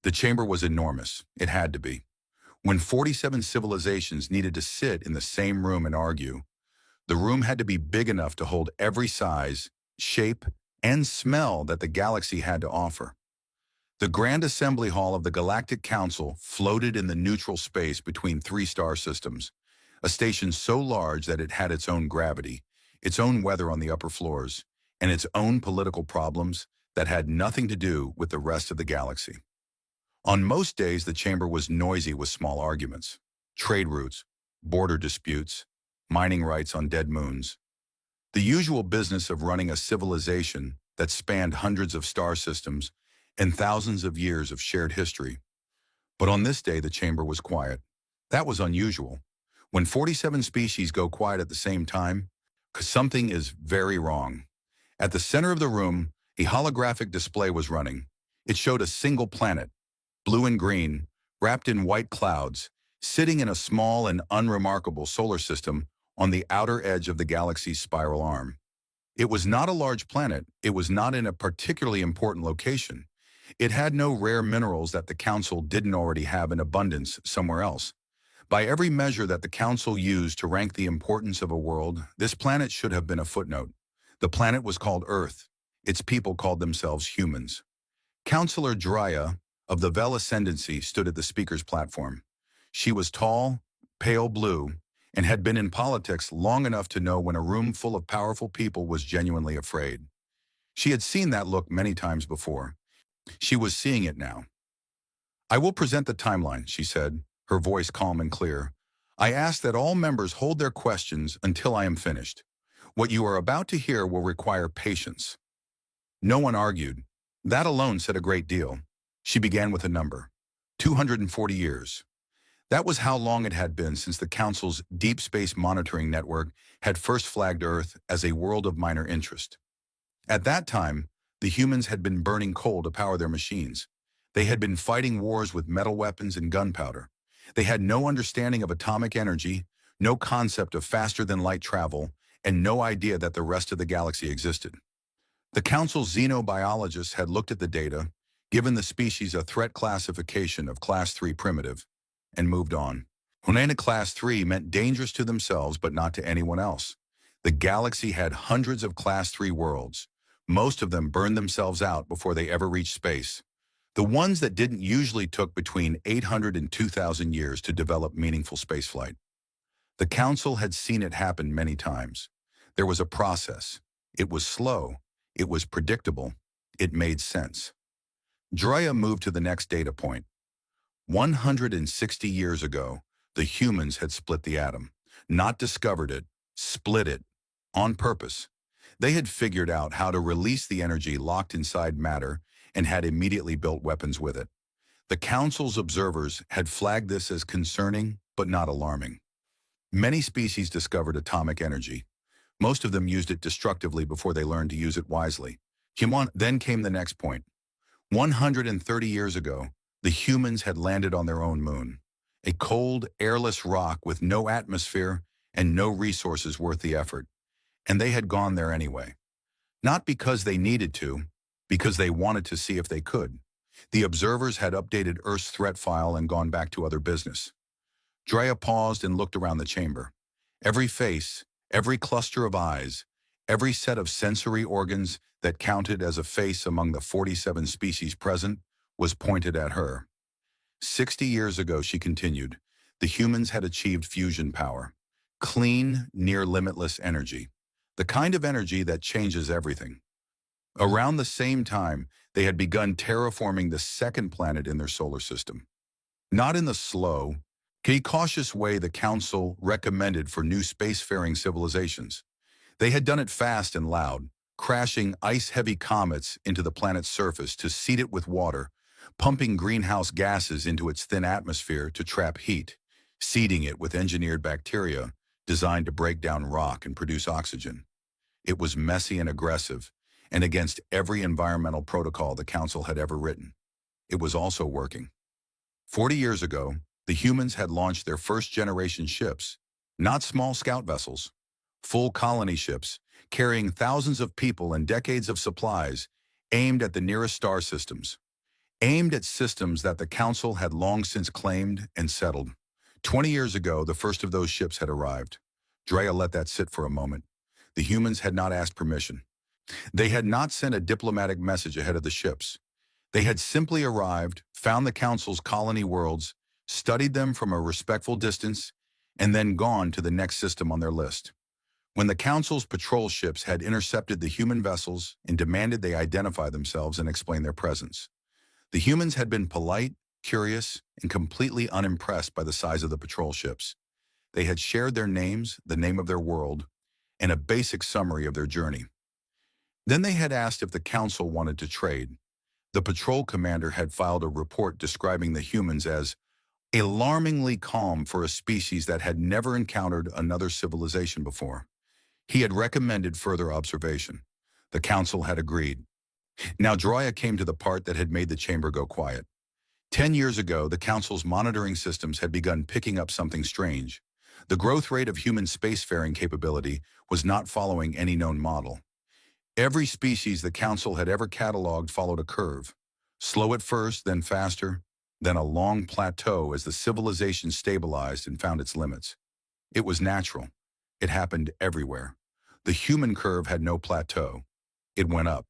The chamber was enormous. It had to be. When 47 civilizations needed to sit in the same room and argue, the room had to be big enough to hold every size, shape, and smell that the galaxy had to offer. The Grand Assembly Hall of the Galactic Council floated in the neutral space between three star systems, a station so large that it had its own gravity, its own weather on the upper floors, and its own political problems that had nothing to do with the rest of the galaxy. On most days, the chamber was noisy with small arguments, trade routes, border disputes, mining rights on dead moons, the usual business of running a civilization that spanned hundreds of star systems and thousands of years of shared history. But on this day, the chamber was quiet. That was unusual. When 47 species go quiet at the same time, something is very wrong. At the center of the room, a holographic display was running. It showed a single planet, blue and green, wrapped in white clouds, sitting in a small and unremarkable solar system on the outer edge of the galaxy's spiral arm. It was not a large planet. It was not in a particularly important location. It had no rare minerals that the Council didn't already have in abundance somewhere else. By every measure that the Council used to rank the importance of a world, this planet should have been a footnote. The planet was called Earth. Its people called themselves humans. Councillor Drya of the Vel Ascendancy stood at the speaker's platform. She was tall, pale blue, and had been in politics long enough to know when a room full of powerful people was genuinely afraid. She had seen that look many times before. She was seeing it now. "I will present the timeline," she said, her voice calm and clear. "I ask that all members hold their questions until I am finished. What you are about to hear will require patience." No one argued. That alone said a great deal. She began with a number. 240 years. That was how long it had been since the Council's Deep Space Monitoring Network had first flagged Earth as a world of minor interest. At that time, the humans had been burning coal to power their machines. They had been fighting wars with metal weapons and gunpowder. They had no understanding of atomic energy, no concept of faster-than-light travel, and no idea that the rest of the galaxy existed. The Council's xenobiologists had looked at the data, given the species a threat classification of Class 3 primitive, and moved on. Hunana Class 3 meant dangerous to themselves but not to anyone else. The galaxy had hundreds of Class 3 worlds. Most of them burned themselves out before they ever reached space. The ones that didn't usually took between 800 and 2,000 years to develop meaningful spaceflight. The Council had seen it happen many times. There was a process. It was slow. It was predictable. It made sense. Drya moved to the next data point. 160 years ago, the humans had split the atom. Not discovered it, split it, on purpose. They had figured out how to release the energy locked inside matter and had immediately built weapons with it. The Council's observers had flagged this as concerning but not alarming. Many species discovered atomic energy. Most of them used it destructively before they learned to use it wisely. Then came the next point. 130 years ago, the humans had landed on their own moon, a cold, airless rock with no atmosphere and no resources worth the effort. And they had gone there anyway. Not because they needed to, because they wanted to see if they could. The observers had updated Earth's threat file and gone back to other business. Drya paused and looked around the chamber. Every face, every cluster of eyes, every set of sensory organs that counted as a face among the 47 species present was pointed at her. 60 years ago, she continued, the humans had achieved fusion power. Clean, near-limitless energy. The kind of energy that changes everything. Around the same time, they had begun terraforming the second planet in their solar system. Not in the slow, cautious way the Council recommended for new spacefaring civilizations. They had done it fast and loud, crashing ice-heavy comets into the planet's surface to seed it with water, pumping greenhouse gases into its thin atmosphere to trap heat, seeding it with engineered bacteria designed to break down rock and produce oxygen. It was messy and aggressive, and against every environmental protocol the Council had ever written. It was also working. 40 years ago, the humans had launched their first-generation ships, not small scout vessels, full colony ships, carrying thousands of people and decades of supplies, aimed at the nearest star systems. aimed at systems that the Council had long since claimed and settled. 20 years ago, the first of those ships had arrived. Drea let that sit for a moment. The humans had not asked permission. They had not sent a diplomatic message ahead of the ships. They had simply arrived, found the Council's colony worlds, studied them from a respectful distance, and then gone to the next system on their list. When the Council's patrol ships had intercepted the human vessels and demanded they identify themselves and explain their presence, the humans had been polite, curious, and completely unimpressed by the size of the patrol ships. They had shared their names, the name of their world, and a basic summary of their journey. Then they had asked if the Council wanted to trade. The patrol commander had filed a report describing the humans as alarmingly calm for a species that had never encountered another civilization before. He had recommended further observation. The Council had agreed. Now Drea came to the part that had made the chamber go quiet. 10 years ago, the Council's monitoring systems had begun picking up something strange. The growth rate of human spacefaring capability was not following any known model. Every species the Council had ever cataloged followed a curve. Slow at first, then faster, then a long plateau as the civilization stabilized and found its limits. It was natural. It happened everywhere. The human curve had no plateau. It went up,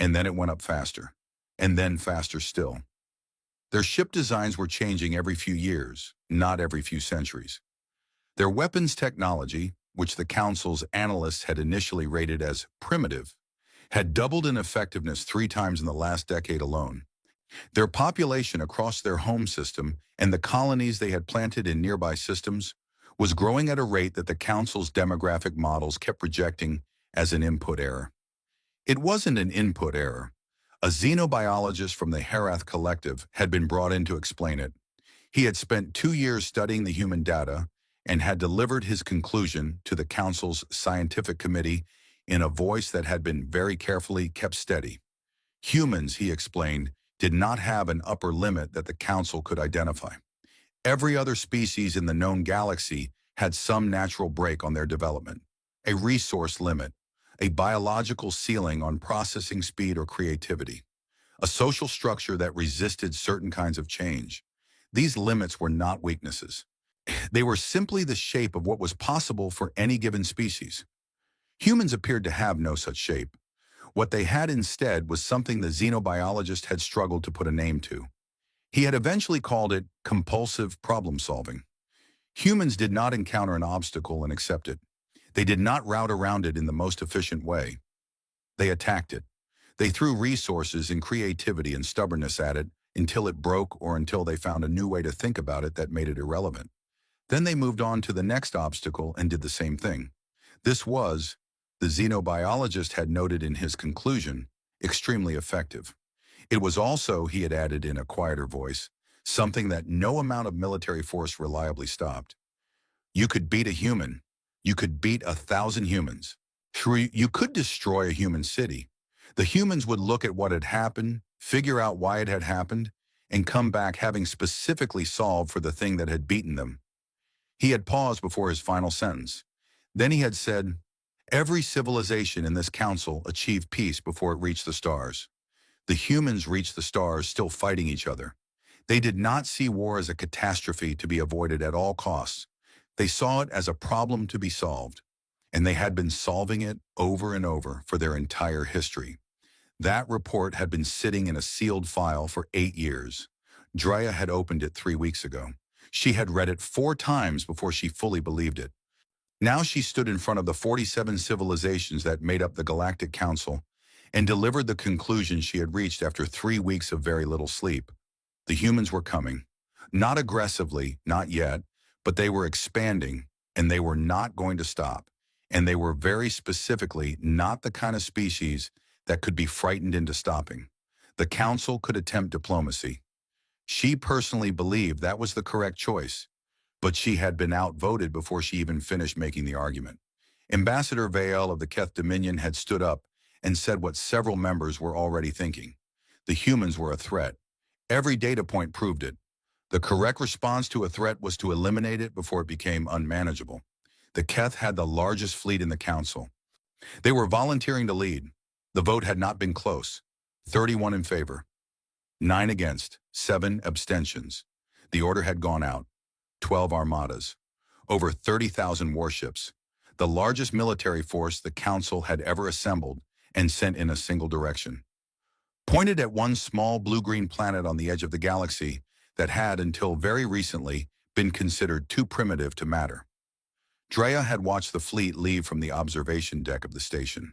and then it went up faster, and then faster still. Their ship designs were changing every few years, not every few centuries. Their weapons technology, which the Council's analysts had initially rated as primitive, had doubled in effectiveness 3 times in the last decade alone. Their population across their home system and the colonies they had planted in nearby systems was growing at a rate that the Council's demographic models kept rejecting as an input error. It wasn't an input error. A xenobiologist from the Herath Collective had been brought in to explain it. He had spent 2 years studying the human data and had delivered his conclusion to the Council's scientific committee in a voice that had been very carefully kept steady. Humans, he explained, did not have an upper limit that the Council could identify. Every other species in the known galaxy had some natural break on their development, a resource limit, a biological ceiling on processing speed or creativity, a social structure that resisted certain kinds of change. These limits were not weaknesses. They were simply the shape of what was possible for any given species. Humans appeared to have no such shape. What they had instead was something the xenobiologist had struggled to put a name to. He had eventually called it compulsive problem solving. Humans did not encounter an obstacle and accept it. They did not route around it in the most efficient way. They attacked it. They threw resources and creativity and stubbornness at it until it broke or until they found a new way to think about it that made it irrelevant. Then they moved on to the next obstacle and did the same thing. This was, the xenobiologist had noted in his conclusion, extremely effective. It was also, he had added in a quieter voice, something that no amount of military force reliably stopped. You could beat a human. You could beat 1,000 humans. You could destroy a human city. The humans would look at what had happened, figure out why it had happened, and come back having specifically solved for the thing that had beaten them. He had paused before his final sentence. Then he had said, every civilization in this council achieved peace before it reached the stars. The humans reached the stars still fighting each other. They did not see war as a catastrophe to be avoided at all costs. They saw it as a problem to be solved, and they had been solving it over and over for their entire history. That report had been sitting in a sealed file for 8 years. Drea had opened it 3 weeks ago. She had read it 4 times before she fully believed it. Now she stood in front of the 47 civilizations that made up the Galactic Council and delivered the conclusion she had reached after 3 weeks of very little sleep. The humans were coming. Not aggressively, not yet, but they were expanding, and they were not going to stop. And they were very specifically not the kind of species that could be frightened into stopping. The Council could attempt diplomacy. She personally believed that was the correct choice, but she had been outvoted before she even finished making the argument. Ambassador Vael of the Keth Dominion had stood up and said what several members were already thinking. The humans were a threat. Every data point proved it. The correct response to a threat was to eliminate it before it became unmanageable. The Keth had the largest fleet in the council. They were volunteering to lead. The vote had not been close. 31 in favor. 9 against, 7 abstentions. The order had gone out. 12 armadas. Over 30,000 warships. The largest military force the Council had ever assembled and sent in a single direction. Pointed at one small blue-green planet on the edge of the galaxy that had, until very recently, been considered too primitive to matter. Drea had watched the fleet leave from the observation deck of the station.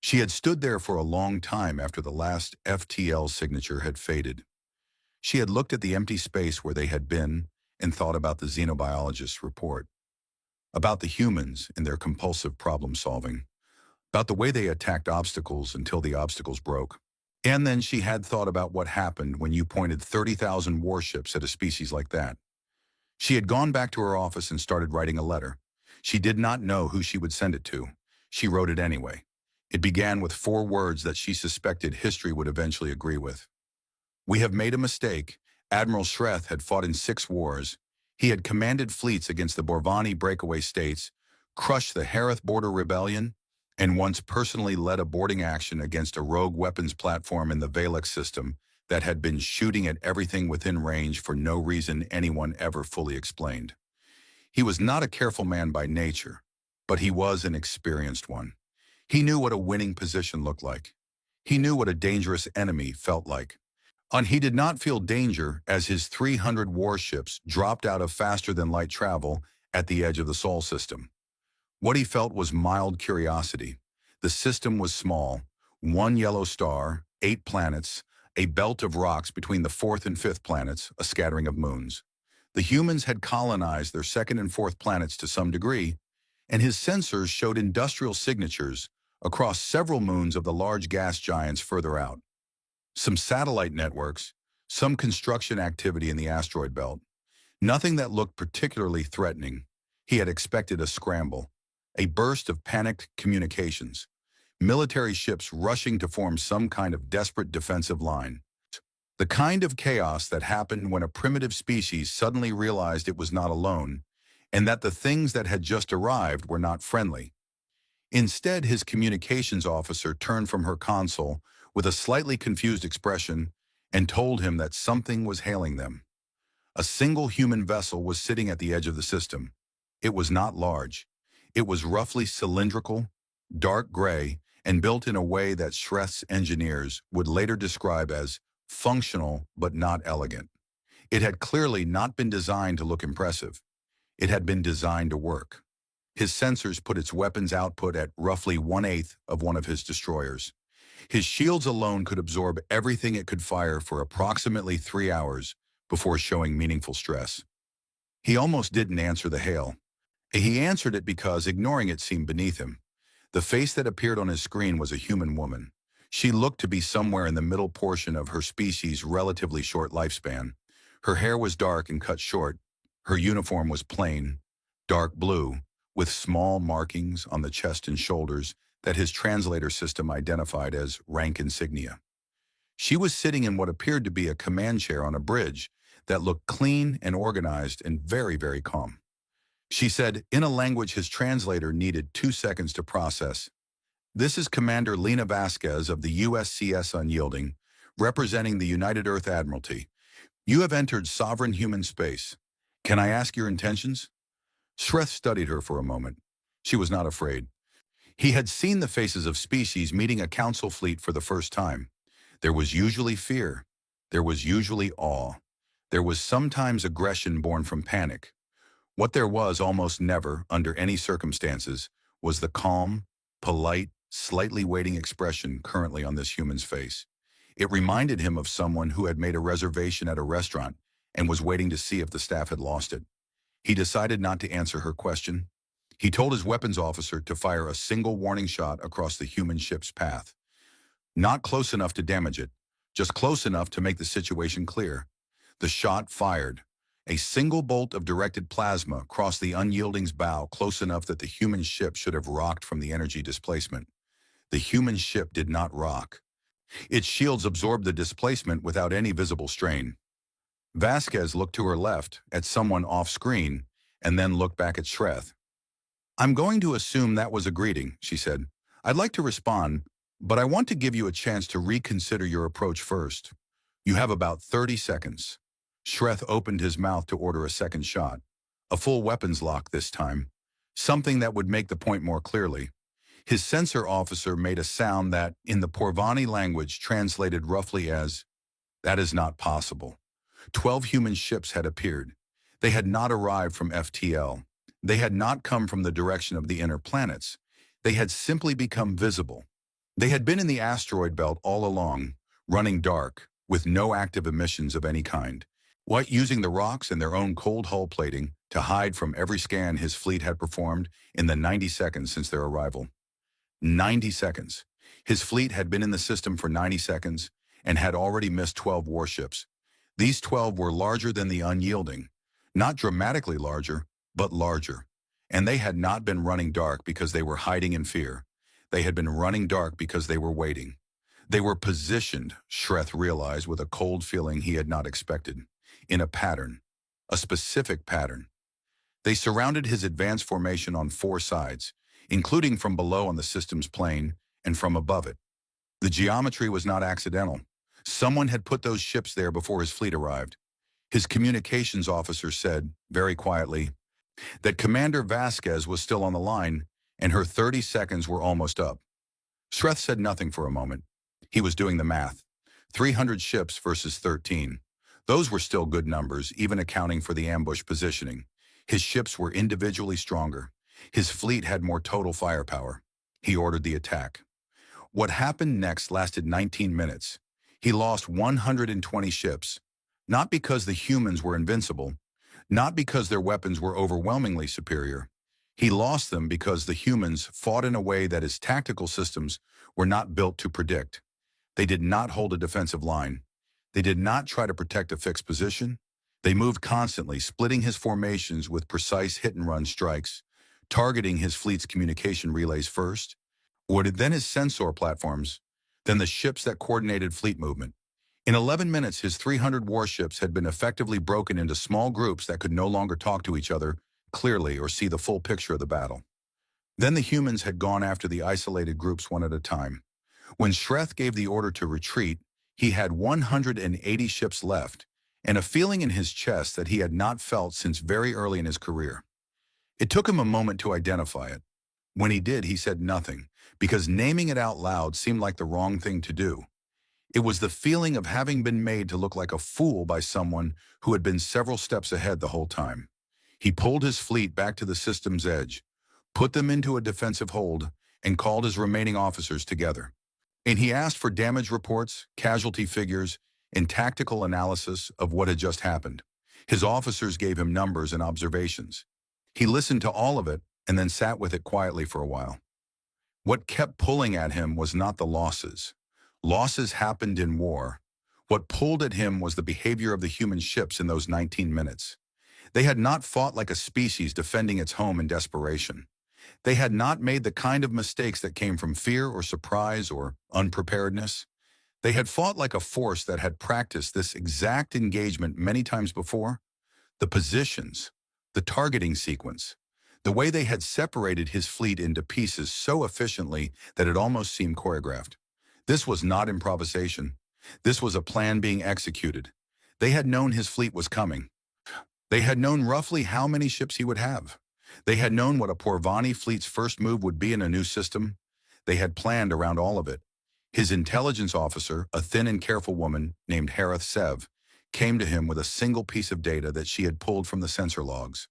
She had stood there for a long time after the last FTL signature had faded. She had looked at the empty space where they had been and thought about the xenobiologist's report, about the humans and their compulsive problem-solving, about the way they attacked obstacles until the obstacles broke. And then she had thought about what happened when you pointed 30,000 warships at a species like that. She had gone back to her office and started writing a letter. She did not know who she would send it to. She wrote it anyway. It began with 4 words that she suspected history would eventually agree with. We have made a mistake. Admiral Shreth had fought in 6 wars. He had commanded fleets against the Borvani breakaway states, crushed the Harith border rebellion, and once personally led a boarding action against a rogue weapons platform in the Valek system that had been shooting at everything within range for no reason anyone ever fully explained. He was not a careful man by nature, but he was an experienced one. He knew what a winning position looked like. He knew what a dangerous enemy felt like. And he did not feel danger as his 300 warships dropped out of faster-than-light travel at the edge of the Sol system. What he felt was mild curiosity. The system was small, 1 yellow star, 8 planets, a belt of rocks between the 4th and 5th planets, a scattering of moons. The humans had colonized their 2nd and 4th planets to some degree, and his sensors showed industrial signatures across several moons of the large gas giants further out. Some satellite networks, some construction activity in the asteroid belt. Nothing that looked particularly threatening. He had expected a scramble, a burst of panicked communications, military ships rushing to form some kind of desperate defensive line. The kind of chaos that happened when a primitive species suddenly realized it was not alone, and that the things that had just arrived were not friendly. Instead, his communications officer turned from her console with a slightly confused expression and told him that something was hailing them. A single human vessel was sitting at the edge of the system. It was not large. It was roughly cylindrical, dark gray, and built in a way that Shreth's engineers would later describe as functional but not elegant. It had clearly not been designed to look impressive. It had been designed to work. His sensors put its weapons output at roughly 1/8 of one of his destroyers. His shields alone could absorb everything it could fire for approximately 3 hours before showing meaningful stress. He almost didn't answer the hail. He answered it because ignoring it seemed beneath him. The face that appeared on his screen was a human woman. She looked to be somewhere in the middle portion of her species' relatively short lifespan. Her hair was dark and cut short. Her uniform was plain, dark blue, with small markings on the chest and shoulders that his translator system identified as rank insignia. She was sitting in what appeared to be a command chair on a bridge that looked clean and organized and very, very calm. She said, in a language his translator needed 2 seconds to process, "This is Commander Lena Vasquez of the USCS Unyielding, representing the United Earth Admiralty. You have entered sovereign human space. Can I ask your intentions?" Shreth studied her for a moment. She was not afraid. He had seen the faces of species meeting a council fleet for the first time. There was usually fear. There was usually awe. There was sometimes aggression born from panic. What there was almost never, under any circumstances, was the calm, polite, slightly waiting expression currently on this human's face. It reminded him of someone who had made a reservation at a restaurant and was waiting to see if the staff had lost it. He decided not to answer her question. He told his weapons officer to fire a single warning shot across the human ship's path. Not close enough to damage it, just close enough to make the situation clear. The shot fired. A single bolt of directed plasma crossed the Unyielding's bow close enough that the human ship should have rocked from the energy displacement. The human ship did not rock. Its shields absorbed the displacement without any visible strain. Vasquez looked to her left, at someone off-screen, and then looked back at Shreth. "I'm going to assume that was a greeting," she said. "I'd like to respond, but I want to give you a chance to reconsider your approach first. You have about 30 seconds. Shreth opened his mouth to order a second shot. A full weapons lock this time. Something that would make the point more clearly. His sensor officer made a sound that, in the Porvani language, translated roughly as, "That is not possible." 12 human ships had appeared. They had not arrived from FTL. They had not come from the direction of the inner planets. They had simply become visible. They had been in the asteroid belt all along, running dark, with no active emissions of any kind. What, using the rocks and their own cold hull plating to hide from every scan his fleet had performed in the 90 seconds since their arrival. 90 seconds. His fleet had been in the system for 90 seconds and had already missed 12 warships. These 12 were larger than the Unyielding. Not dramatically larger, but larger. And they had not been running dark because they were hiding in fear. They had been running dark because they were waiting. They were positioned, Shreth realized with a cold feeling he had not expected, in a pattern, a specific pattern. They surrounded his advanced formation on 4 sides, including from below on the system's plane and from above it. The geometry was not accidental. Someone had put those ships there before his fleet arrived. His communications officer said, very quietly, that Commander Vasquez was still on the line and her 30 seconds were almost up. Shreth said nothing for a moment. He was doing the math. 300 ships versus 13. Those were still good numbers, even accounting for the ambush positioning. His ships were individually stronger. His fleet had more total firepower. He ordered the attack. What happened next lasted 19 minutes. He lost 120 ships, not because the humans were invincible, not because their weapons were overwhelmingly superior. He lost them because the humans fought in a way that his tactical systems were not built to predict. They did not hold a defensive line. They did not try to protect a fixed position. They moved constantly, splitting his formations with precise hit-and-run strikes, targeting his fleet's communication relays first, or then his sensor platforms, then the ships that coordinated fleet movement. In 11 minutes, his 300 warships had been effectively broken into small groups that could no longer talk to each other clearly or see the full picture of the battle. Then the humans had gone after the isolated groups one at a time. When Shreth gave the order to retreat, he had 180 ships left, and a feeling in his chest that he had not felt since very early in his career. It took him a moment to identify it. When he did, he said nothing, because naming it out loud seemed like the wrong thing to do. It was the feeling of having been made to look like a fool by someone who had been several steps ahead the whole time. He pulled his fleet back to the system's edge, put them into a defensive hold, and called his remaining officers together. And he asked for damage reports, casualty figures, and tactical analysis of what had just happened. His officers gave him numbers and observations. He listened to all of it and then sat with it quietly for a while. What kept pulling at him was not the losses. Losses happened in war. What pulled at him was the behavior of the human ships in those 19 minutes. They had not fought like a species defending its home in desperation. They had not made the kind of mistakes that came from fear or surprise or unpreparedness. They had fought like a force that had practiced this exact engagement many times before. The positions, the targeting sequence, the way they had separated his fleet into pieces so efficiently that it almost seemed choreographed. This was not improvisation. This was a plan being executed. They had known his fleet was coming. They had known roughly how many ships he would have. They had known what a Porvani fleet's first move would be in a new system. They had planned around all of it. His intelligence officer, a thin and careful woman named Harith Sev, came to him with a single piece of data that she had pulled from the sensor logs.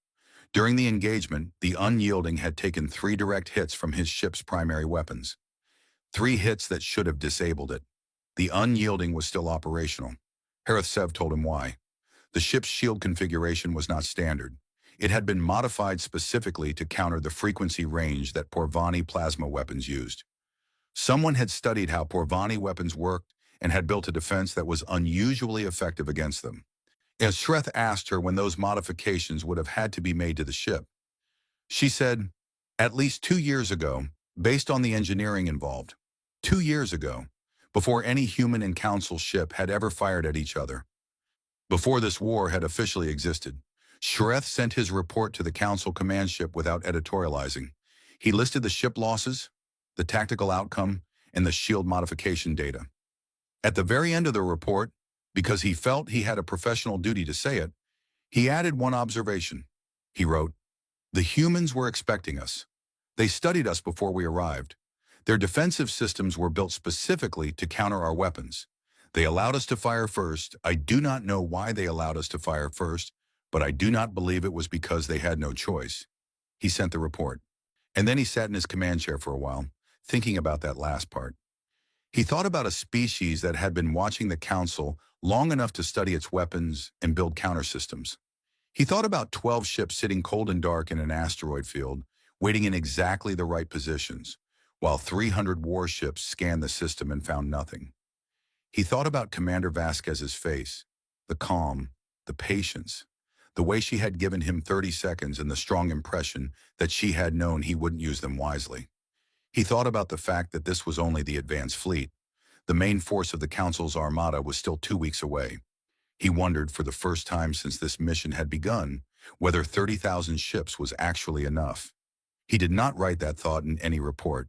During the engagement, the Unyielding had taken 3 direct hits from his ship's primary weapons. 3 hits that should have disabled it. The Unyielding was still operational. Harith Sev told him why. The ship's shield configuration was not standard. It had been modified specifically to counter the frequency range that Porvani plasma weapons used. Someone had studied how Porvani weapons worked and had built a defense that was unusually effective against them. As Shreth asked her when those modifications would have had to be made to the ship, she said, at least 2 years ago, based on the engineering involved. 2 years ago, before any human and council ship had ever fired at each other. Before this war had officially existed, Shreth sent his report to the council command ship without editorializing. He listed the ship losses, the tactical outcome, and the shield modification data. At the very end of the report, Because he felt he had a professional duty to say it, he added one observation. He wrote, "The humans were expecting us. They studied us before we arrived. Their defensive systems were built specifically to counter our weapons. They allowed us to fire first. I do not know why they allowed us to fire first, but I do not believe it was because they had no choice." He sent the report. And then he sat in his command chair for a while, thinking about that last part. He thought about a species that had been watching the Council long enough to study its weapons and build countersystems. He thought about 12 ships sitting cold and dark in an asteroid field, waiting in exactly the right positions, while 300 warships scanned the system and found nothing. He thought about Commander Vasquez's face, the calm, the patience, the way she had given him 30 seconds and the strong impression that she had known he wouldn't use them wisely. He thought about the fact that this was only the advanced fleet. The main force of the Council's armada was still 2 weeks away. He wondered for the first time since this mission had begun whether 30,000 ships was actually enough. He did not write that thought in any report.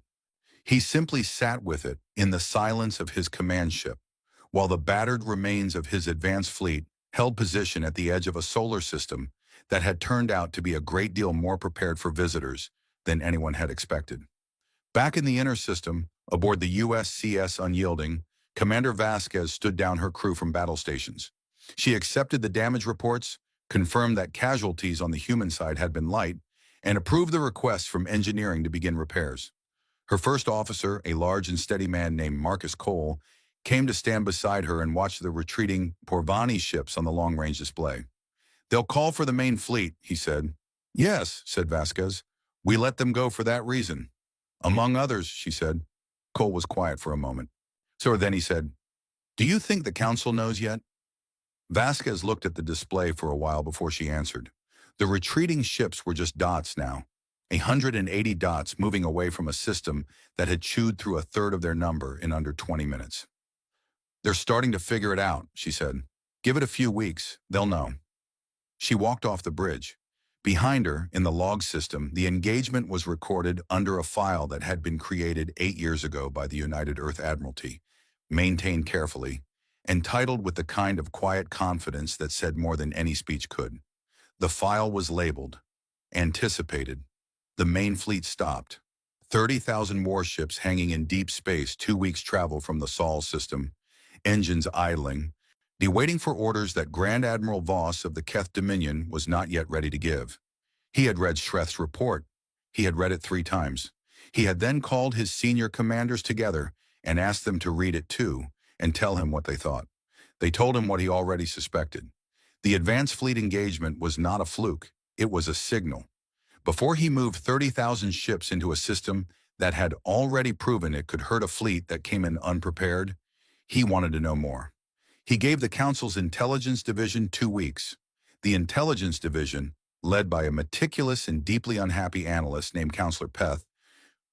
He simply sat with it in the silence of his command ship, while the battered remains of his advanced fleet held position at the edge of a solar system that had turned out to be a great deal more prepared for visitors than anyone had expected. Back in the inner system, aboard the USCS Unyielding, Commander Vasquez stood down her crew from battle stations. She accepted the damage reports, confirmed that casualties on the human side had been light, and approved the request from engineering to begin repairs. Her first officer, a large and steady man named Marcus Cole, came to stand beside her and watch the retreating Porvani ships on the long-range display. "They'll call for the main fleet," he said. "Yes," said Vasquez. "We let them go for that reason." "Among others," she said. Cole was quiet for a moment. So then he said, "Do you think the Council knows yet?" Vasquez looked at the display for a while before she answered. The retreating ships were just dots now, 180 dots moving away from a system that had chewed through a third of their number in under 20 minutes. "They're starting to figure it out," she said. "Give it a few weeks, they'll know." She walked off the bridge. Behind her, in the log system, the engagement was recorded under a file that had been created 8 years ago by the United Earth Admiralty, maintained carefully, and titled with the kind of quiet confidence that said more than any speech could. The file was labeled, "Anticipated." The main fleet stopped. 30,000 warships hanging in deep space 2 weeks' travel from the Sol system, engines idling, waiting for orders that Grand Admiral Voss of the Keth Dominion was not yet ready to give. He had read Shreth's report. He had read it 3 times. He had then called his senior commanders together and asked them to read it too and tell him what they thought. They told him what he already suspected. The advanced fleet engagement was not a fluke. It was a signal. Before he moved 30,000 ships into a system that had already proven it could hurt a fleet that came in unprepared, he wanted to know more. He gave the Council's Intelligence Division 2 weeks. The Intelligence Division, led by a meticulous and deeply unhappy analyst named Counselor Peth,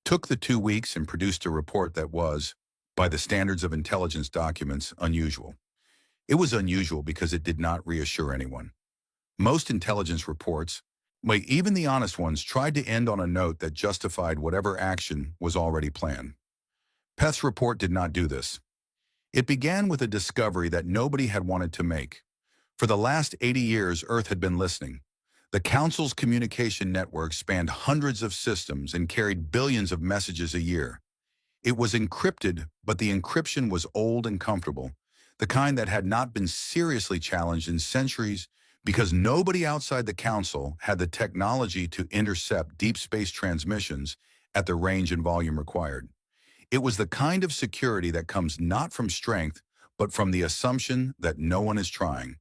took the 2 weeks and produced a report that was, by the standards of intelligence documents, unusual. It was unusual because it did not reassure anyone. Most intelligence reports, even the honest ones, tried to end on a note that justified whatever action was already planned. Peth's report did not do this. It began with a discovery that nobody had wanted to make. For the last 80 years, Earth had been listening. The Council's communication network spanned hundreds of systems and carried billions of messages a year. It was encrypted, but the encryption was old and comfortable, the kind that had not been seriously challenged in centuries because nobody outside the Council had the technology to intercept deep space transmissions at the range and volume required. It was the kind of security that comes not from strength, but from the assumption that no one is trying.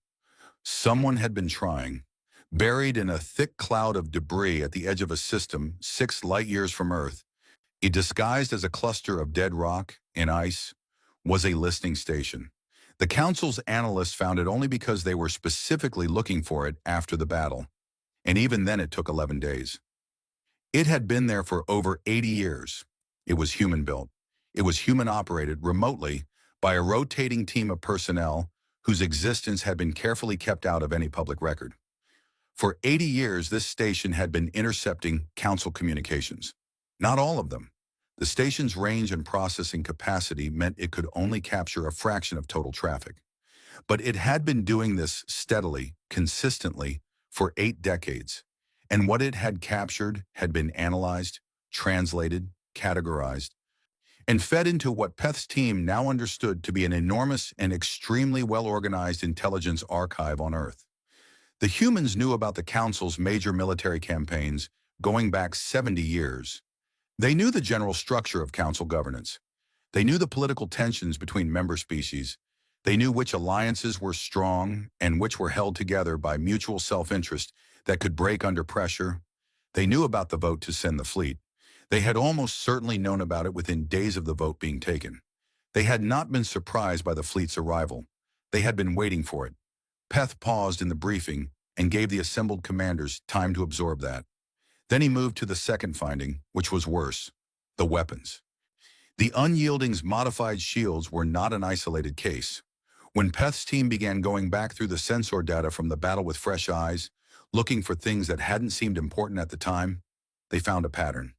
Someone had been trying. Buried in a thick cloud of debris at the edge of a system 6 light-years from Earth, it disguised as a cluster of dead rock and ice, was a listening station. The Council's analysts found it only because they were specifically looking for it after the battle, and even then it took 11 days. It had been there for over 80 years. It was human-built. It was human-operated remotely by a rotating team of personnel whose existence had been carefully kept out of any public record. For 80 years, this station had been intercepting Council communications. Not all of them. The station's range and processing capacity meant it could only capture a fraction of total traffic. But it had been doing this steadily, consistently, for 8 decades. And what it had captured had been analyzed, translated, categorized, and fed into what Peth's team now understood to be an enormous and extremely well-organized intelligence archive on Earth. The humans knew about the Council's major military campaigns going back 70 years. They knew the general structure of Council governance. They knew the political tensions between member species. They knew which alliances were strong and which were held together by mutual self-interest that could break under pressure. They knew about the vote to send the fleet. They had almost certainly known about it within days of the vote being taken. They had not been surprised by the fleet's arrival. They had been waiting for it. Peth paused in the briefing and gave the assembled commanders time to absorb that. Then he moved to the second finding, which was worse: the weapons. The Unyielding's modified shields were not an isolated case. When Peth's team began going back through the sensor data from the battle with fresh eyes, looking for things that hadn't seemed important at the time, they found a pattern.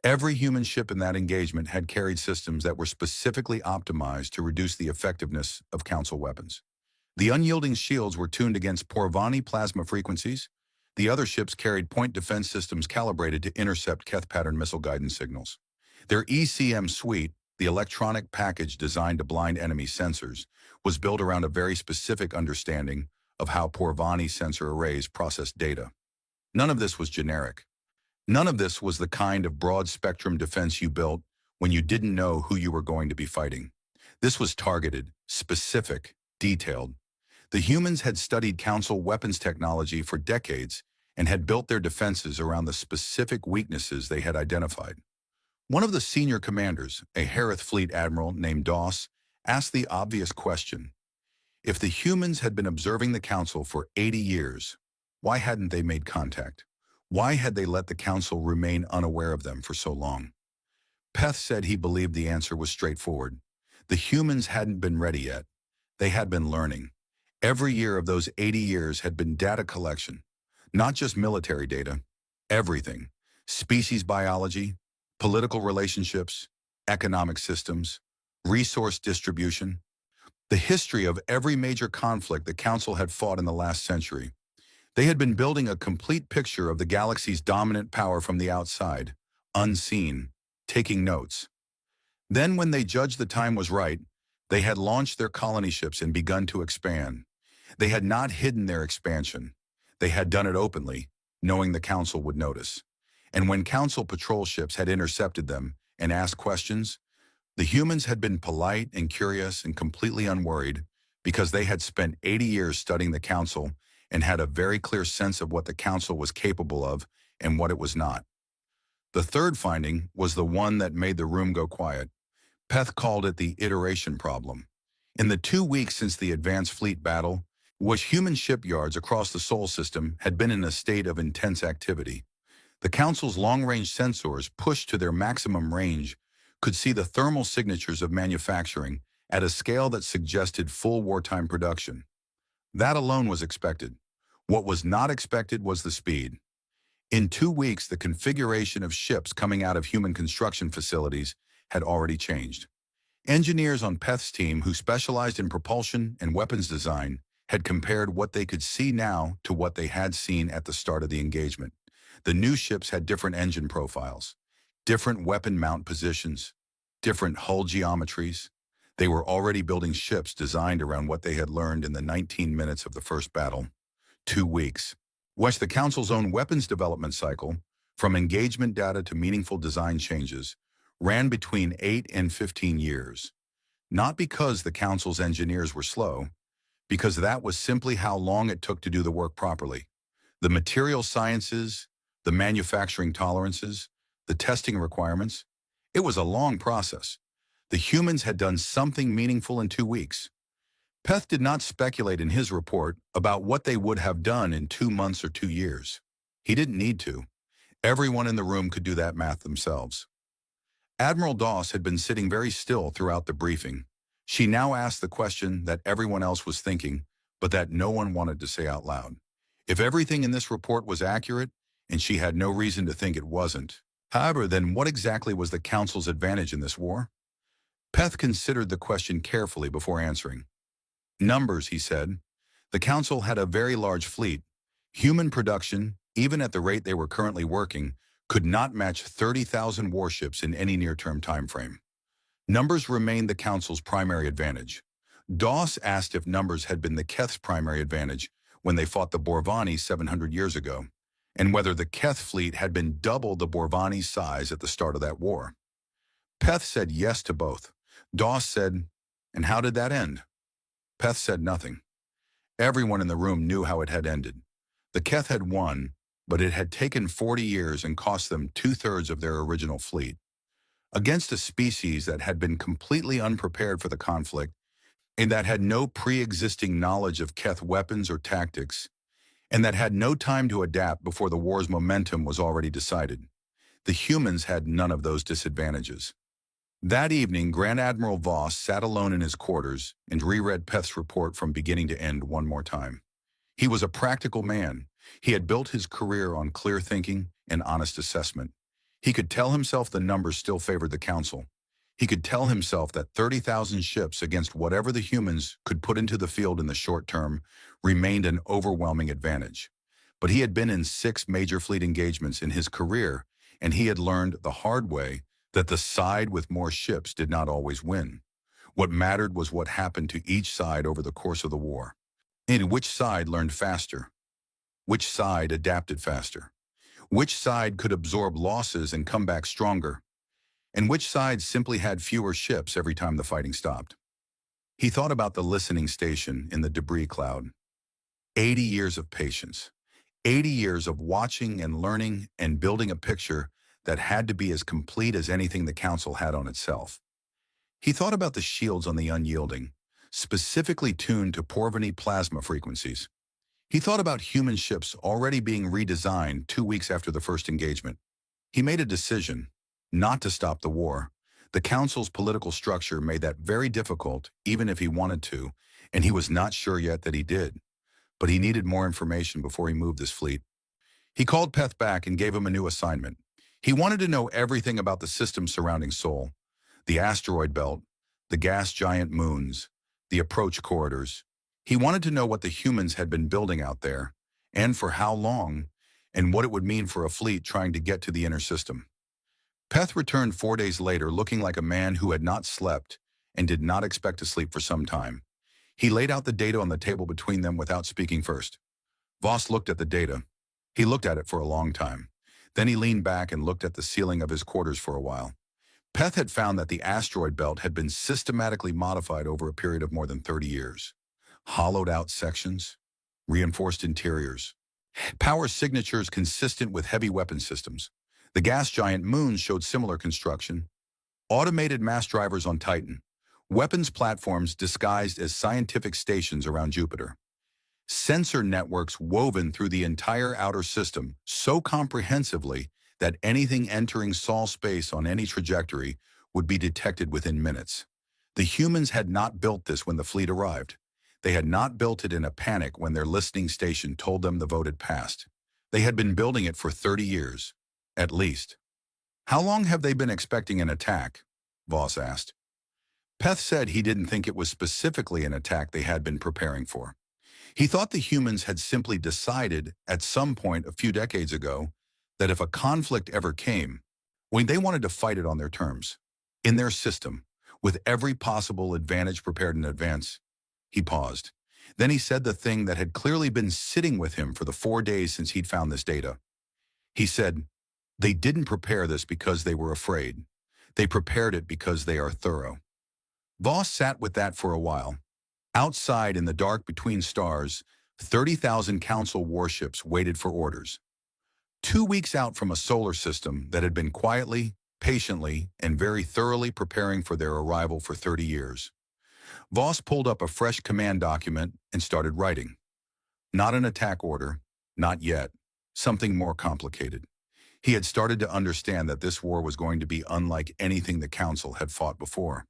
Every human ship in that engagement had carried systems that were specifically optimized to reduce the effectiveness of Council weapons. The Unyielding shields were tuned against Porvani plasma frequencies. The other ships carried point defense systems calibrated to intercept Keth pattern missile guidance signals. Their ECM suite, the electronic package designed to blind enemy sensors, was built around a very specific understanding of how Porvani sensor arrays process data. None of this was generic. None of this was the kind of broad-spectrum defense you built when you didn't know who you were going to be fighting. This was targeted, specific, detailed. The humans had studied Council weapons technology for decades and had built their defenses around the specific weaknesses they had identified. One of the senior commanders, a Harith Fleet admiral named Doss, asked the obvious question: if the humans had been observing the Council for 80 years, why hadn't they made contact? Why had they let the Council remain unaware of them for so long? Peth said he believed the answer was straightforward. The humans hadn't been ready yet. They had been learning. Every year of those 80 years had been data collection, not just military data, everything: species biology, political relationships, economic systems, resource distribution, the history of every major conflict the Council had fought in the last century. They had been building a complete picture of the galaxy's dominant power from the outside, unseen, taking notes. Then, when they judged the time was right, they had launched their colony ships and begun to expand. They had not hidden their expansion. They had done it openly, knowing the Council would notice. And when Council patrol ships had intercepted them and asked questions, the humans had been polite and curious and completely unworried because they had spent 80 years studying the Council and had a very clear sense of what the Council was capable of and what it was not. The third finding was the one that made the room go quiet. Peth called it the iteration problem. In the 2 weeks since the Advanced Fleet battle, which human shipyards across the Sol system had been in a state of intense activity, the Council's long-range sensors, pushed to their maximum range, could see the thermal signatures of manufacturing at a scale that suggested full wartime production. That alone was expected. What was not expected was the speed. In 2 weeks, the configuration of ships coming out of human construction facilities had already changed. Engineers on Peth's team, who specialized in propulsion and weapons design, had compared what they could see now to what they had seen at the start of the engagement. The new ships had different engine profiles, different weapon mount positions, different hull geometries. They were already building ships designed around what they had learned in the 19 minutes of the first battle. 2 weeks. West the Council's own weapons development cycle, from engagement data to meaningful design changes, ran between 8 and 15 years. Not because the Council's engineers were slow, because that was simply how long it took to do the work properly. The material sciences, the manufacturing tolerances, the testing requirements, it was a long process. The humans had done something meaningful in 2 weeks. Peth did not speculate in his report about what they would have done in 2 months or 2 years. He didn't need to. Everyone in the room could do that math themselves. Admiral Doss had been sitting very still throughout the briefing. She now asked the question that everyone else was thinking, but that no one wanted to say out loud. If everything in this report was accurate, and she had no reason to think it wasn't, however, then what exactly was the Council's advantage in this war? Peth considered the question carefully before answering. Numbers, he said. The Council had a very large fleet. Human production, even at the rate they were currently working, could not match 30,000 warships in any near-term time frame. Numbers remained the Council's primary advantage. Doss asked if numbers had been the Keth's primary advantage when they fought the Borvani 700 years ago, and whether the Keth fleet had been double the Borvani's size at the start of that war. Peth said yes to both. Doss said, "And how did that end?" Peth said nothing. Everyone in the room knew how it had ended. The Keth had won, but it had taken 40 years and cost them 2/3 of their original fleet. Against a species that had been completely unprepared for the conflict and that had no pre-existing knowledge of Keth weapons or tactics, and that had no time to adapt before the war's momentum was already decided. The humans had none of those disadvantages. That evening, Grand Admiral Voss sat alone in his quarters and reread Peth's report from beginning to end one more time. He was a practical man. He had built his career on clear thinking and honest assessment. He could tell himself the numbers still favored the Council. He could tell himself that 30,000 ships against whatever the humans could put into the field in the short term remained an overwhelming advantage. But he had been in 6 major fleet engagements in his career, and he had learned the hard way that the side with more ships did not always win. What mattered was what happened to each side over the course of the war, and which side learned faster, which side adapted faster, which side could absorb losses and come back stronger, and which side simply had fewer ships every time the fighting stopped. He thought about the listening station in the debris cloud. 80 years of patience, 80 years of watching and learning and building a picture that had to be as complete as anything the Council had on itself. He thought about the shields on the Unyielding, specifically tuned to Porvany plasma frequencies. He thought about human ships already being redesigned 2 weeks after the first engagement. He made a decision not to stop the war. The Council's political structure made that very difficult, even if he wanted to, and he was not sure yet that he did. But he needed more information before he moved his fleet. He called Peth back and gave him a new assignment. He wanted to know everything about the systems surrounding Sol, the asteroid belt, the gas giant moons, the approach corridors. He wanted to know what the humans had been building out there, and for how long, and what it would mean for a fleet trying to get to the inner system. Peth returned 4 days later looking like a man who had not slept and did not expect to sleep for some time. He laid out the data on the table between them without speaking first. Voss looked at the data. He looked at it for a long time. Then he leaned back and looked at the ceiling of his quarters for a while. Peth had found that the asteroid belt had been systematically modified over a period of more than 30 years. Hollowed out sections, reinforced interiors, power signatures consistent with heavy weapon systems. The gas giant moons showed similar construction. Automated mass drivers on Titan. Weapons platforms disguised as scientific stations around Jupiter. Sensor networks woven through the entire outer system so comprehensively that anything entering Sol space on any trajectory would be detected within minutes. The humans had not built this when the fleet arrived. They had not built it in a panic when their listening station told them the vote had passed. They had been building it for 30 years, at least. "How long have they been expecting an attack?" Voss asked. Peth said he didn't think it was specifically an attack they had been preparing for. He thought the humans had simply decided at some point a few decades ago that if a conflict ever came, when they wanted to fight it on their terms, in their system, with every possible advantage prepared in advance. He paused. Then he said the thing that had clearly been sitting with him for the 4 days since he'd found this data. He said, "They didn't prepare this because they were afraid. They prepared it because they are thorough." Voss sat with that for a while. Outside in the dark between stars, 30,000 Council warships waited for orders. 2 weeks out from a solar system that had been quietly, patiently, and very thoroughly preparing for their arrival for 30 years. Voss pulled up a fresh command document and started writing. Not an attack order, not yet, something more complicated. He had started to understand that this war was going to be unlike anything the Council had fought before.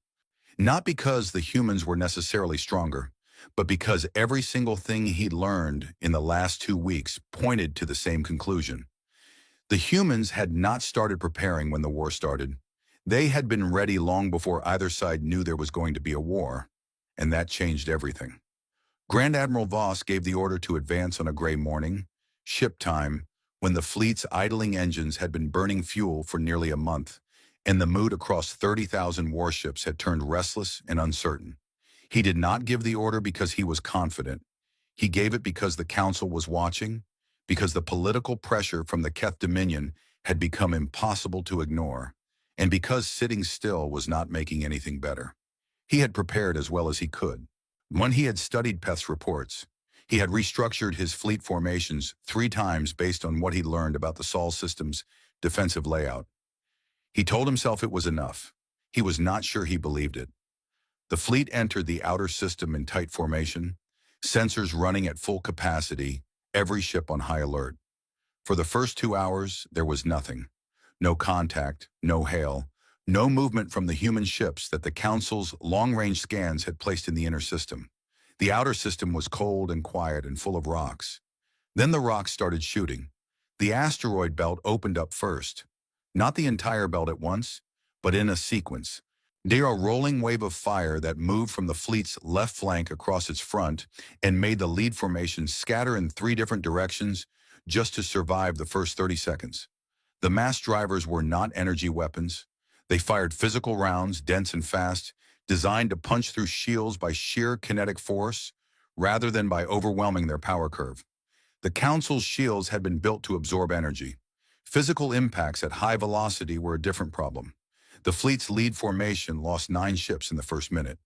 Not because the humans were necessarily stronger, but because every single thing he'd learned in the last 2 weeks pointed to the same conclusion. The humans had not started preparing when the war started. They had been ready long before either side knew there was going to be a war, and that changed everything. Grand Admiral Voss gave the order to advance on a gray morning, ship time, when the fleet's idling engines had been burning fuel for nearly a month, and the mood across 30,000 warships had turned restless and uncertain. He did not give the order because he was confident. He gave it because the Council was watching, because the political pressure from the Keth Dominion had become impossible to ignore, and because sitting still was not making anything better. He had prepared as well as he could. When he had studied Peth's reports, he had restructured his fleet formations 3 times based on what he learned about the Sol system's defensive layout. He told himself it was enough. He was not sure he believed it. The fleet entered the outer system in tight formation, sensors running at full capacity, every ship on high alert. For the first 2 hours, there was nothing. No contact, no hail, no movement from the human ships that the Council's long-range scans had placed in the inner system. The outer system was cold and quiet and full of rocks. Then the rocks started shooting. The asteroid belt opened up first. Not the entire belt at once, but in a sequence. There a rolling wave of fire that moved from the fleet's left flank across its front and made the lead formation scatter in 3 different directions just to survive the first 30 seconds. The mass drivers were not energy weapons. They fired physical rounds, dense and fast, designed to punch through shields by sheer kinetic force rather than by overwhelming their power curve. The Council's shields had been built to absorb energy. Physical impacts at high velocity were a different problem. The fleet's lead formation lost 9 ships in the first minute.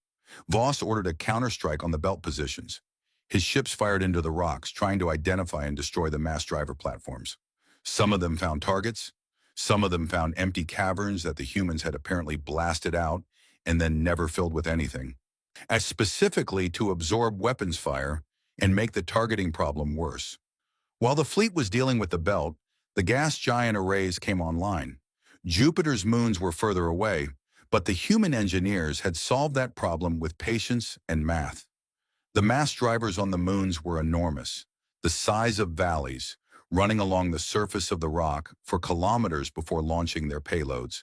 Voss ordered a counterstrike on the belt positions. His ships fired into the rocks, trying to identify and destroy the mass driver platforms. Some of them found targets. Some of them found empty caverns that the humans had apparently blasted out and then never filled with anything, as specifically to absorb weapons fire and make the targeting problem worse. While the fleet was dealing with the belt, the gas giant arrays came online. Jupiter's moons were further away, but the human engineers had solved that problem with patience and math. The mass drivers on the moons were enormous, the size of valleys, running along the surface of the rock for kilometers before launching their payloads.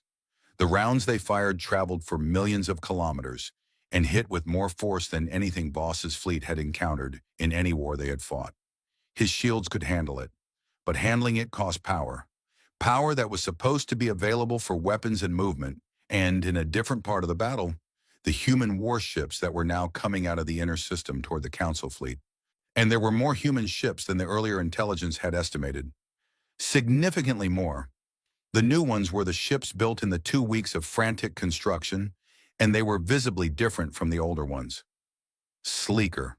The rounds they fired traveled for millions of kilometers and hit with more force than anything Voss's fleet had encountered in any war they had fought. His shields could handle it, but handling it cost power. Power that was supposed to be available for weapons and movement, and in a different part of the battle, the human warships that were now coming out of the inner system toward the Council fleet. And there were more human ships than the earlier intelligence had estimated. Significantly more. The new ones were the ships built in the 2 weeks of frantic construction, and they were visibly different from the older ones. Sleeker.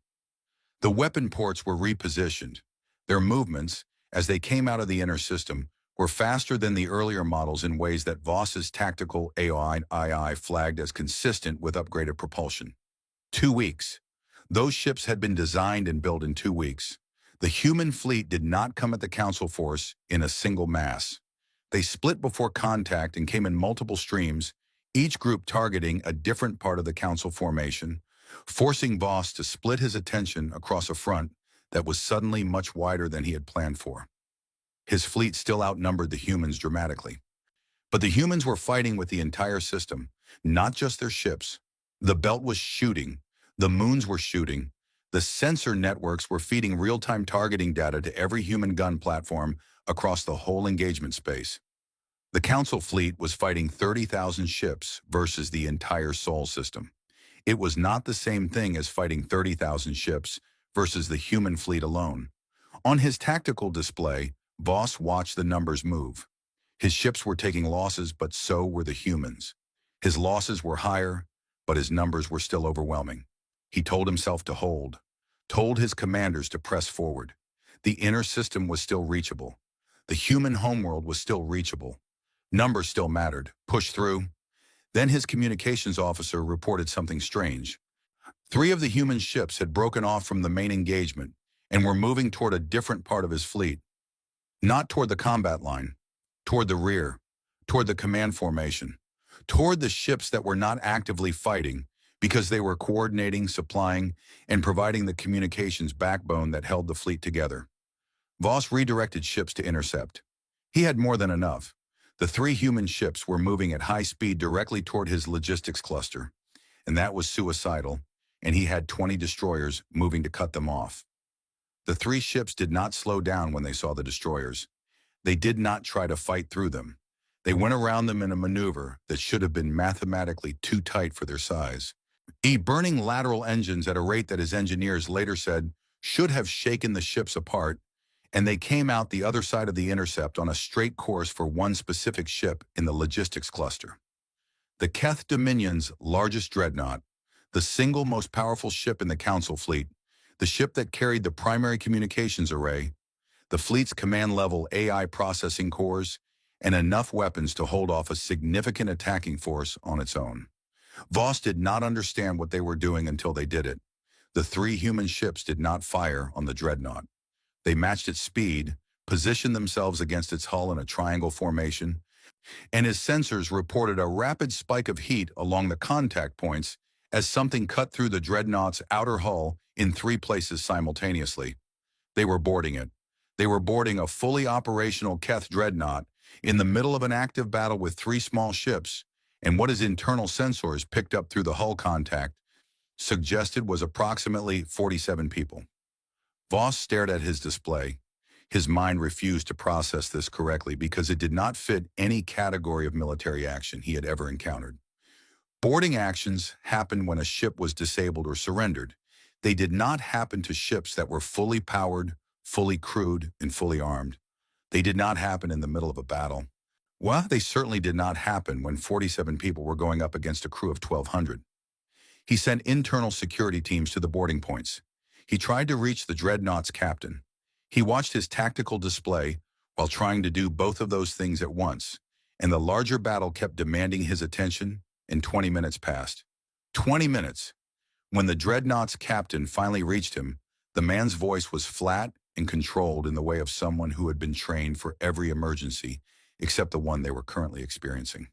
The weapon ports were repositioned. Their movements, as they came out of the inner system, were faster than the earlier models in ways that Voss's tactical AI flagged as consistent with upgraded propulsion. 2 weeks. Those ships had been designed and built in 2 weeks. The human fleet did not come at the Council force in a single mass. They split before contact and came in multiple streams, each group targeting a different part of the Council formation, forcing Voss to split his attention across a front that was suddenly much wider than he had planned for. His fleet still outnumbered the humans dramatically. But the humans were fighting with the entire system, not just their ships. The belt was shooting. The moons were shooting. The sensor networks were feeding real-time targeting data to every human gun platform across the whole engagement space. The Council fleet was fighting 30,000 ships versus the entire Sol system. It was not the same thing as fighting 30,000 ships versus the human fleet alone. On his tactical display, Voss watched the numbers move. His ships were taking losses, but so were the humans. His losses were higher, but his numbers were still overwhelming. He told himself to hold, told his commanders to press forward. The inner system was still reachable. The human homeworld was still reachable. Numbers still mattered. Push through. Then his communications officer reported something strange. 3 of the human ships had broken off from the main engagement and were moving toward a different part of his fleet. Not toward the combat line, toward the rear, toward the command formation, toward the ships that were not actively fighting because they were coordinating, supplying, and providing the communications backbone that held the fleet together. Voss redirected ships to intercept. He had more than enough. The 3 human ships were moving at high speed directly toward his logistics cluster, and that was suicidal. and he had 20 destroyers moving to cut them off. The three ships did not slow down when they saw the destroyers. They did not try to fight through them. They went around them in a maneuver that should have been mathematically too tight for their size. Burning lateral engines at a rate that his engineers later said should have shaken the ships apart, and they came out the other side of the intercept on a straight course for one specific ship in the logistics cluster. The Keth Dominion's largest dreadnought, the single most powerful ship in the Council fleet, the ship that carried the primary communications array, the fleet's command-level AI processing cores, and enough weapons to hold off a significant attacking force on its own. Voss did not understand what they were doing until they did it. The three human ships did not fire on the dreadnought. They matched its speed, positioned themselves against its hull in a triangle formation, and his sensors reported a rapid spike of heat along the contact points as something cut through the dreadnought's outer hull in three places simultaneously. They were boarding it. They were boarding a fully operational Keth dreadnought in the middle of an active battle with three small ships, and what his internal sensors picked up through the hull contact suggested was approximately 47 people. Voss stared at his display. His mind refused to process this correctly because it did not fit any category of military action he had ever encountered. Boarding actions happened when a ship was disabled or surrendered. They did not happen to ships that were fully powered, fully crewed, and fully armed. They did not happen in the middle of a battle. Well, they certainly did not happen when 47 people were going up against a crew of 1,200. He sent internal security teams to the boarding points. He tried to reach the dreadnought's captain. He watched his tactical display while trying to do both of those things at once, and the larger battle kept demanding his attention, and 20 minutes passed. 20 minutes! When the dreadnought's captain finally reached him, the man's voice was flat and controlled in the way of someone who had been trained for every emergency except the one they were currently experiencing.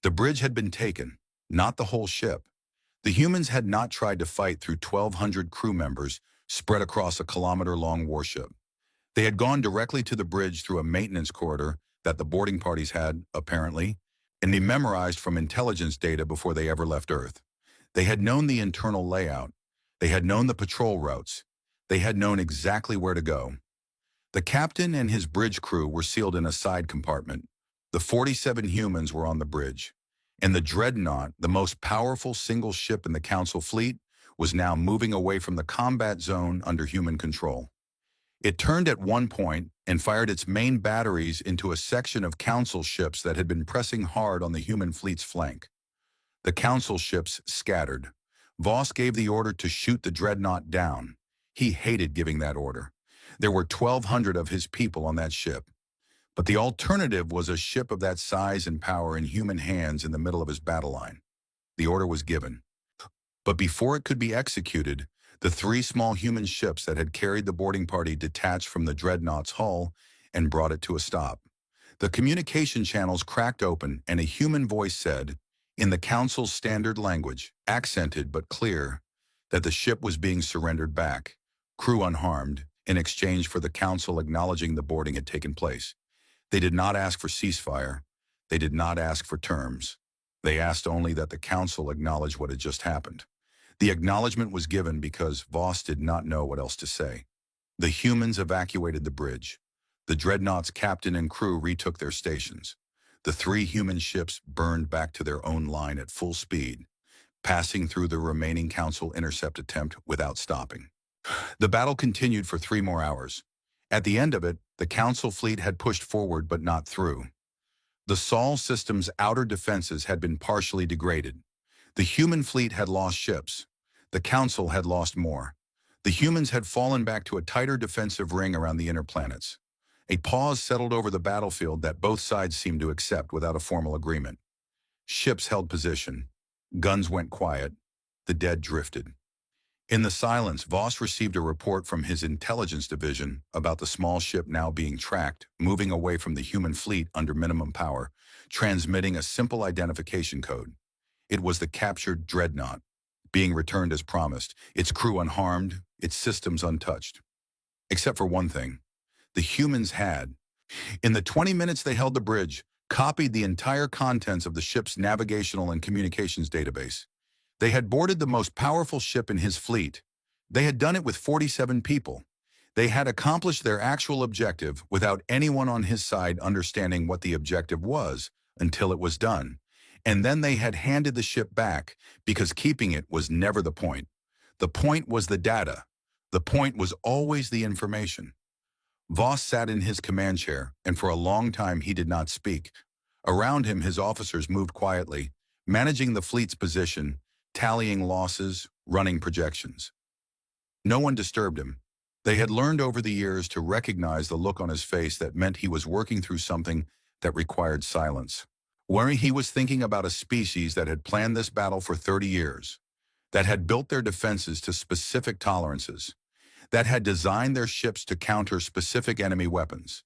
The bridge had been taken, not the whole ship. The humans had not tried to fight through 1,200 crew members spread across a kilometer-long warship. They had gone directly to the bridge through a maintenance corridor that the boarding parties had, apparently, and they memorized from intelligence data before they ever left Earth. They had known the internal layout. They had known the patrol routes. They had known exactly where to go. The captain and his bridge crew were sealed in a side compartment. The 47 humans were on the bridge, and the dreadnought, the most powerful single ship in the Council fleet, was now moving away from the combat zone under human control. It turned at one point and fired its main batteries into a section of Council ships that had been pressing hard on the human fleet's flank. The Council ships scattered. Voss gave the order to shoot the dreadnought down. He hated giving that order. There were 1,200 of his people on that ship. But the alternative was a ship of that size and power in human hands in the middle of his battle line. The order was given. But before it could be executed, the three small human ships that had carried the boarding party detached from the dreadnought's hull and brought it to a stop. The communication channels cracked open and a human voice said, in the Council's standard language, accented but clear, that the ship was being surrendered back, crew unharmed, in exchange for the Council acknowledging the boarding had taken place. They did not ask for ceasefire. They did not ask for terms. They asked only that the Council acknowledge what had just happened. The acknowledgement was given because Voss did not know what else to say. The humans evacuated the bridge. The dreadnought's captain and crew retook their stations. The three human ships burned back to their own line at full speed, passing through the remaining Council intercept attempt without stopping. The battle continued for 3 more hours. At the end of it, the Council fleet had pushed forward but not through. The Sol system's outer defenses had been partially degraded. The human fleet had lost ships. The Council had lost more. The humans had fallen back to a tighter defensive ring around the inner planets. A pause settled over the battlefield that both sides seemed to accept without a formal agreement. Ships held position. Guns went quiet. The dead drifted. In the silence, Voss received a report from his intelligence division about the small ship now being tracked, moving away from the human fleet under minimum power, transmitting a simple identification code. It was the captured dreadnought, being returned as promised, its crew unharmed, its systems untouched. Except for one thing. The humans had, in the 20 minutes they held the bridge, copied the entire contents of the ship's navigational and communications database. They had boarded the most powerful ship in his fleet. They had done it with 47 people. They had accomplished their actual objective without anyone on his side understanding what the objective was until it was done. And then they had handed the ship back because keeping it was never the point. The point was the data. The point was always the information. Voss sat in his command chair, and for a long time he did not speak. Around him, his officers moved quietly, managing the fleet's position, tallying losses, running projections. No one disturbed him. They had learned over the years to recognize the look on his face that meant he was working through something that required silence. Where he was thinking about a species that had planned this battle for 30 years, that had built their defenses to specific tolerances, that had designed their ships to counter specific enemy weapons,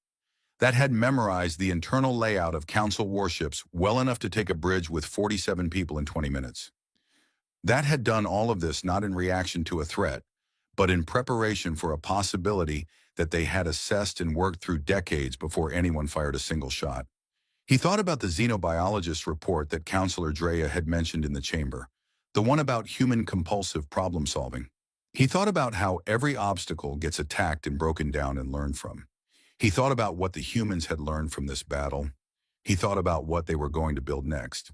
that had memorized the internal layout of Council warships well enough to take a bridge with 47 people in 20 minutes. That had done all of this not in reaction to a threat, but in preparation for a possibility that they had assessed and worked through decades before anyone fired a single shot. He thought about the xenobiologist's report that Counselor Drea had mentioned in the chamber, the one about human compulsive problem-solving. He thought about how every obstacle gets attacked and broken down and learned from. He thought about what the humans had learned from this battle. He thought about what they were going to build next.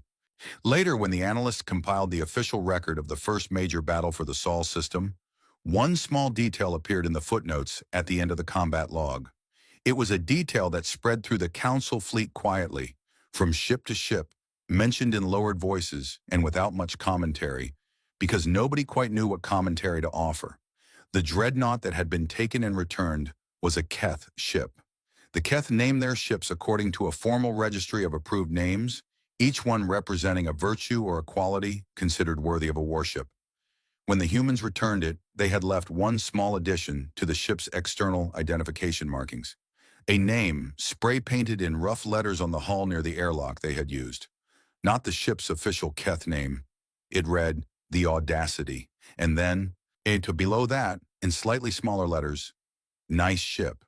Later, when the analysts compiled the official record of the first major battle for the Sol system, one small detail appeared in the footnotes at the end of the combat log. It was a detail that spread through the Council fleet quietly, from ship to ship, mentioned in lowered voices and without much commentary, because nobody quite knew what commentary to offer. The dreadnought that had been taken and returned was a Keth ship. The Keth named their ships according to a formal registry of approved names, each one representing a virtue or a quality considered worthy of a warship. When the humans returned it, they had left one small addition to the ship's external identification markings. A name, spray-painted in rough letters on the hull near the airlock they had used. Not the ship's official Keth name. It read, The Audacity, and then, below that, in slightly smaller letters, Nice Ship.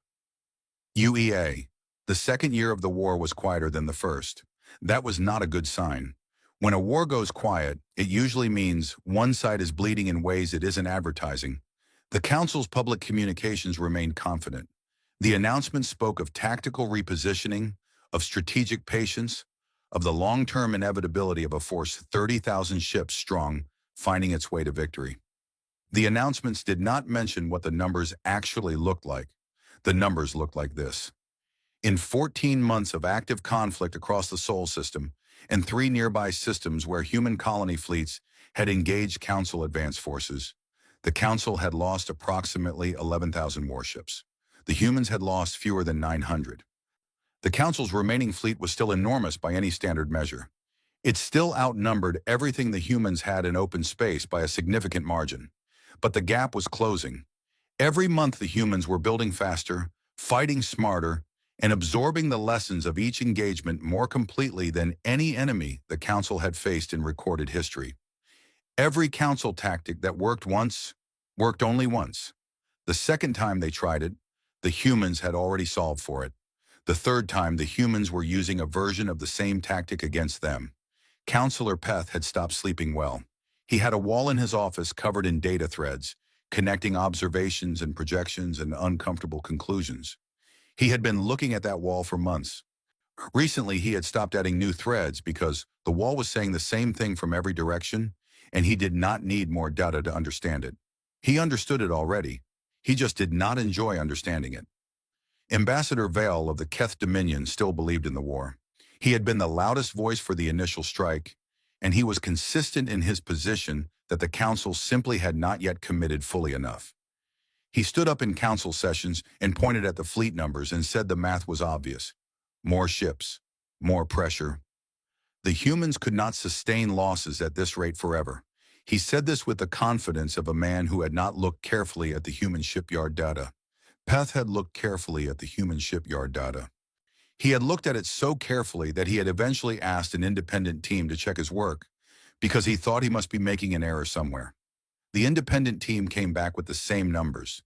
UEA. The second year of the war was quieter than the first. That was not a good sign. When a war goes quiet, it usually means one side is bleeding in ways it isn't advertising. The Council's public communications remained confident. The announcement spoke of tactical repositioning, of strategic patience, of the long-term inevitability of a force 30,000 ships strong finding its way to victory. The announcements did not mention what the numbers actually looked like. The numbers looked like this. In 14 months of active conflict across the Sol system, and 3 nearby systems where human colony fleets had engaged Council advance forces, the Council had lost approximately 11,000 warships. The humans had lost fewer than 900. The Council's remaining fleet was still enormous by any standard measure. It still outnumbered everything the humans had in open space by a significant margin. But the gap was closing. Every month the humans were building faster, fighting smarter, and absorbing the lessons of each engagement more completely than any enemy the Council had faced in recorded history. Every Council tactic that worked once, worked only once. The second time they tried it, the humans had already solved for it. The third time, the humans were using a version of the same tactic against them. Counselor Peth had stopped sleeping well. He had a wall in his office covered in data threads, connecting observations and projections and uncomfortable conclusions. He had been looking at that wall for months. Recently, he had stopped adding new threads because the wall was saying the same thing from every direction, and he did not need more data to understand it. He understood it already. He just did not enjoy understanding it. Ambassador Vale of the Keth Dominion still believed in the war. He had been the loudest voice for the initial strike, and he was consistent in his position that the Council simply had not yet committed fully enough. He stood up in Council sessions and pointed at the fleet numbers and said the math was obvious. More ships, more pressure. The humans could not sustain losses at this rate forever. He said this with the confidence of a man who had not looked carefully at the human shipyard data. Peth had looked carefully at the human shipyard data. He had looked at it so carefully that he had eventually asked an independent team to check his work because he thought he must be making an error somewhere. The independent team came back with the same numbers.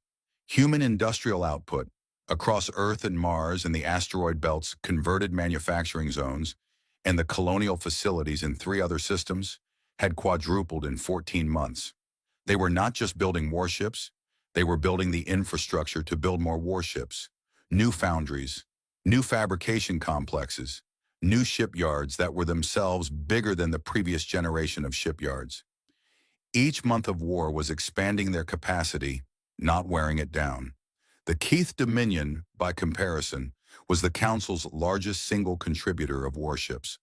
Human industrial output across Earth and Mars and the asteroid belt's converted manufacturing zones and the colonial facilities in 3 other systems had quadrupled in 14 months. They were not just building warships, they were building the infrastructure to build more warships, new foundries, new fabrication complexes, new shipyards that were themselves bigger than the previous generation of shipyards. Each month of war was expanding their capacity, not wearing it down. The Keith Dominion, by comparison, was the Council's largest single contributor of warships.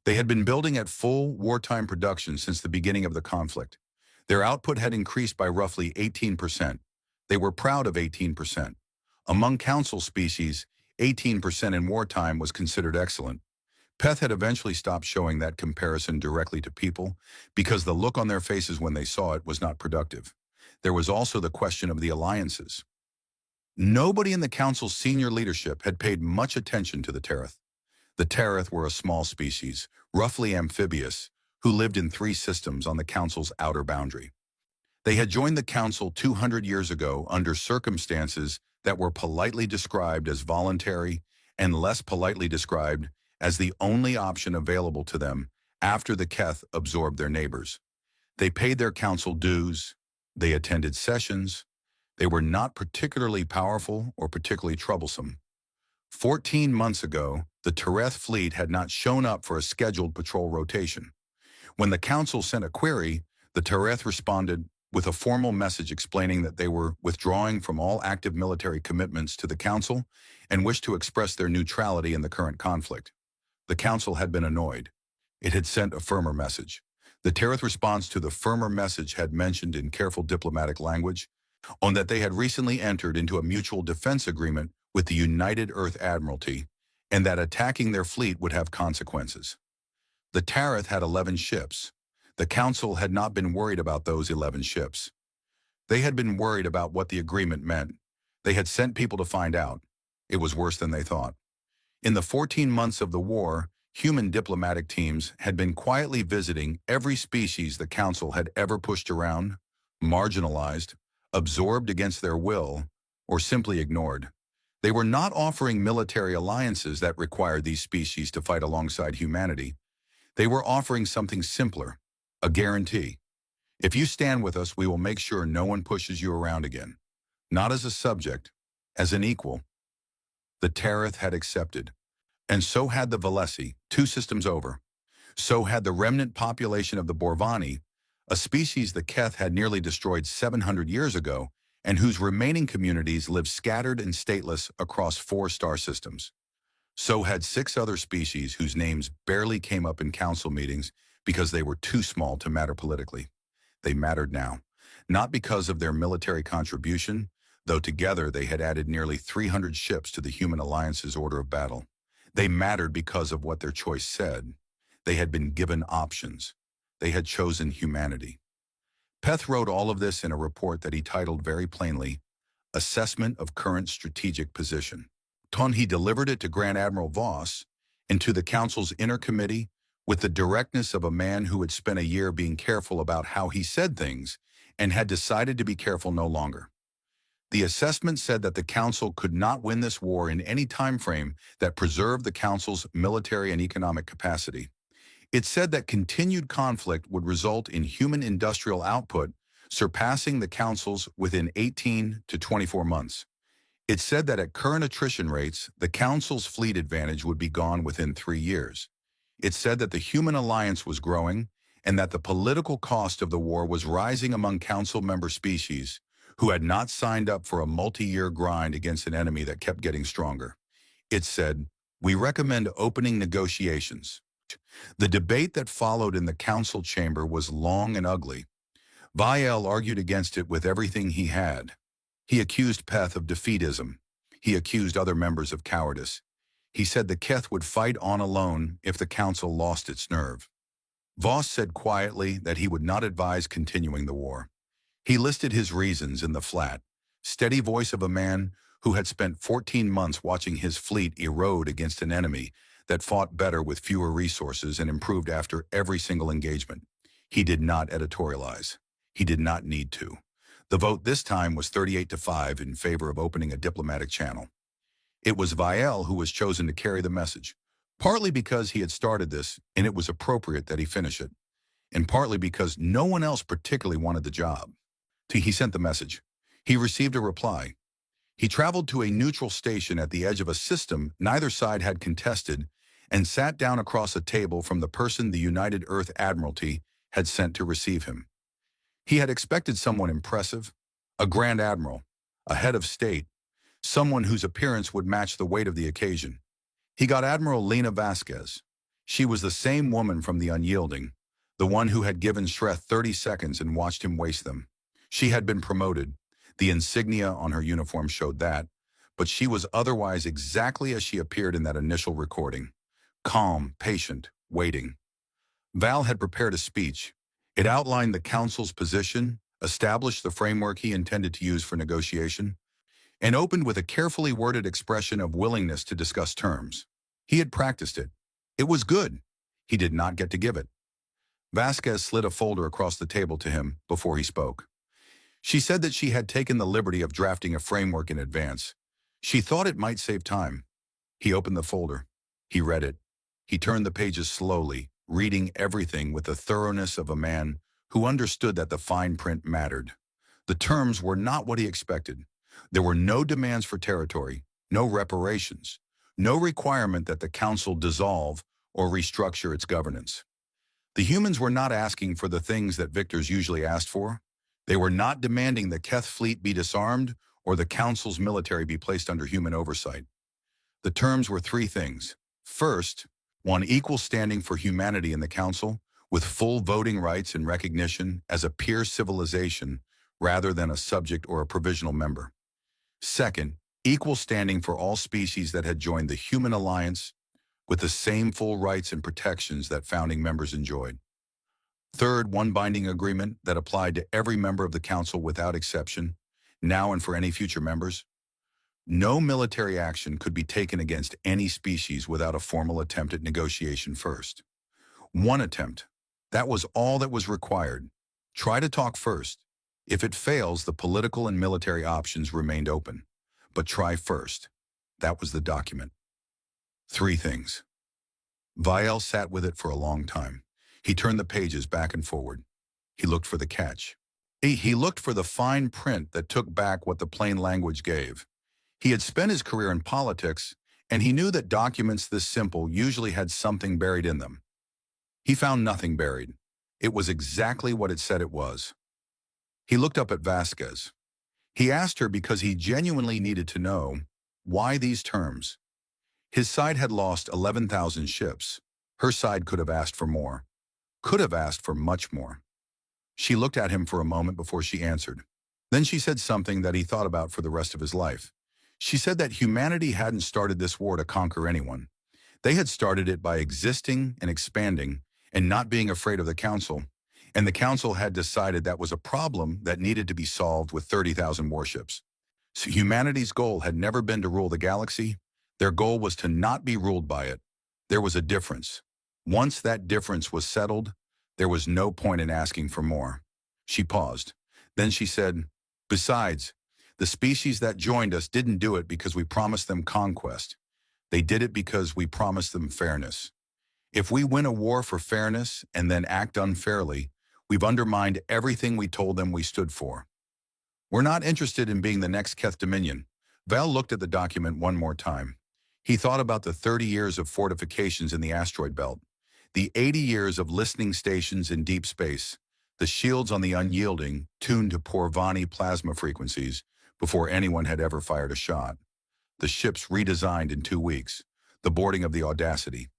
They had been building at full wartime production since the beginning of the conflict. Their output had increased by roughly 18%. They were proud of 18%. Among Council species, 18% in wartime was considered excellent. Peth had eventually stopped showing that comparison directly to people because the look on their faces when they saw it was not productive. There was also the question of the alliances. Nobody in the Council's senior leadership had paid much attention to the Tereth. The Tereth were a small species, roughly amphibious, who lived in 3 systems on the Council's outer boundary. They had joined the Council 200 years ago under circumstances that were politely described as voluntary and less politely described as the only option available to them after the Keth absorbed their neighbors. They paid their Council dues, they attended sessions, they were not particularly powerful or particularly troublesome. 14 months ago, the Tereth fleet had not shown up for a scheduled patrol rotation. When the Council sent a query, the Tereth responded with a formal message explaining that they were withdrawing from all active military commitments to the Council and wished to express their neutrality in the current conflict. The Council had been annoyed. It had sent a firmer message. The Tereth response to the firmer message had mentioned in careful diplomatic language on that they had recently entered into a mutual defense agreement with the United Earth Admiralty and that attacking their fleet would have consequences. The Tereth had 11 ships. The Council had not been worried about those 11 ships. They had been worried about what the agreement meant. They had sent people to find out. It was worse than they thought. In the 14 months of the war, human diplomatic teams had been quietly visiting every species the Council had ever pushed around, marginalized, absorbed against their will, or simply ignored. They were not offering military alliances that required these species to fight alongside humanity. They were offering something simpler, a guarantee. If you stand with us, we will make sure no one pushes you around again. Not as a subject, as an equal. The Tereth had accepted, and so had the Valesi, 2 systems over. So had the remnant population of the Borvani, a species the Keth had nearly destroyed 700 years ago, and whose remaining communities lived scattered and stateless across 4 star systems. So had 6 other species whose names barely came up in council meetings because they were too small to matter politically. They mattered now, not because of their military contribution, though together they had added nearly 300 ships to the Human Alliance's order of battle. They mattered because of what their choice said. They had been given options. They had chosen humanity. Peth wrote all of this in a report that he titled very plainly, Assessment of Current Strategic Position. He delivered it to Grand Admiral Voss and to the Council's inner committee with the directness of a man who had spent a year being careful about how he said things and had decided to be careful no longer. The assessment said that the Council could not win this war in any time frame that preserved the Council's military and economic capacity. It said that continued conflict would result in human industrial output surpassing the Council's within 18 to 24 months. It said that at current attrition rates, the Council's fleet advantage would be gone within 3 years. It said that the human alliance was growing and that the political cost of the war was rising among Council member species who had not signed up for a multi-year grind against an enemy that kept getting stronger. It said, we recommend opening negotiations. The debate that followed in the Council chamber was long and ugly. Vielle argued against it with everything he had. He accused Peth of defeatism. He accused other members of cowardice. He said the Keth would fight on alone if the Council lost its nerve. Voss said quietly that he would not advise continuing the war. He listed his reasons in the flat, steady voice of a man who had spent 14 months watching his fleet erode against an enemy that fought better with fewer resources and improved after every single engagement. He did not editorialize. He did not need to. The vote this time was 38-5 in favor of opening a diplomatic channel. It was Vielle who was chosen to carry the message, partly because he had started this and it was appropriate that he finish it. and partly because no one else particularly wanted the job. He sent the message. He received a reply. He traveled to a neutral station at the edge of a system neither side had contested and sat down across a table from the person the United Earth Admiralty had sent to receive him. He had expected someone impressive, a Grand Admiral, a head of state, someone whose appearance would match the weight of the occasion. He got Admiral Lena Vasquez. She was the same woman from The Unyielding, the one who had given Shreth 30 seconds and watched him waste them. She had been promoted. The insignia on her uniform showed that, but she was otherwise exactly as she appeared in that initial recording. Calm, patient, waiting. Val had prepared a speech. It outlined the Council's position, established the framework he intended to use for negotiation, and opened with a carefully worded expression of willingness to discuss terms. He had practiced it. It was good. He did not get to give it. Vasquez slid a folder across the table to him before he spoke. She said that she had taken the liberty of drafting a framework in advance. She thought it might save time. He opened the folder. He read it. He turned the pages slowly, reading everything with the thoroughness of a man who understood that the fine print mattered. The terms were not what he expected. There were no demands for territory, no reparations, no requirement that the Council dissolve or restructure its governance. The humans were not asking for the things that victors usually asked for. They were not demanding the Keth fleet be disarmed or the Council's military be placed under human oversight. The terms were three things. First, one equal standing for humanity in the Council, with full voting rights and recognition as a peer civilization rather than a subject or a provisional member. Second, equal standing for all species that had joined the Human Alliance, with the same full rights and protections that founding members enjoyed. Third, one binding agreement that applied to every member of the Council without exception, now and for any future members. No military action could be taken against any species without a formal attempt at negotiation first. One attempt. That was all that was required. Try to talk first. If it fails, the political and military options remained open. But try first. That was the document. Three things. Viel sat with it for a long time. He turned the pages back and forward. He looked for the catch. He looked for the fine print that took back what the plain language gave. He had spent his career in politics, and he knew that documents this simple usually had something buried in them. He found nothing buried. It was exactly what it said it was. He looked up at Vasquez. He asked her because he genuinely needed to know, why these terms? His side had lost 11,000 ships. Her side could have asked for more. Could have asked for much more. She looked at him for a moment before she answered. Then she said something that he thought about for the rest of his life. She said that humanity hadn't started this war to conquer anyone. They had started it by existing and expanding and not being afraid of the Council. And the Council had decided that was a problem that needed to be solved with 30,000 warships. So humanity's goal had never been to rule the galaxy. Their goal was to not be ruled by it. There was a difference. Once that difference was settled, there was no point in asking for more. She paused. Then she said, besides, the species that joined us didn't do it because we promised them conquest. They did it because we promised them fairness. If we win a war for fairness and then act unfairly, we've undermined everything we told them we stood for. We're not interested in being the next Keth Dominion. Val looked at the document one more time. He thought about the 30 years of fortifications in the asteroid belt, the 80 years of listening stations in deep space, the shields on the Unyielding tuned to Porvani plasma frequencies before anyone had ever fired a shot, the ships redesigned in 2 weeks, the boarding of the Audacity,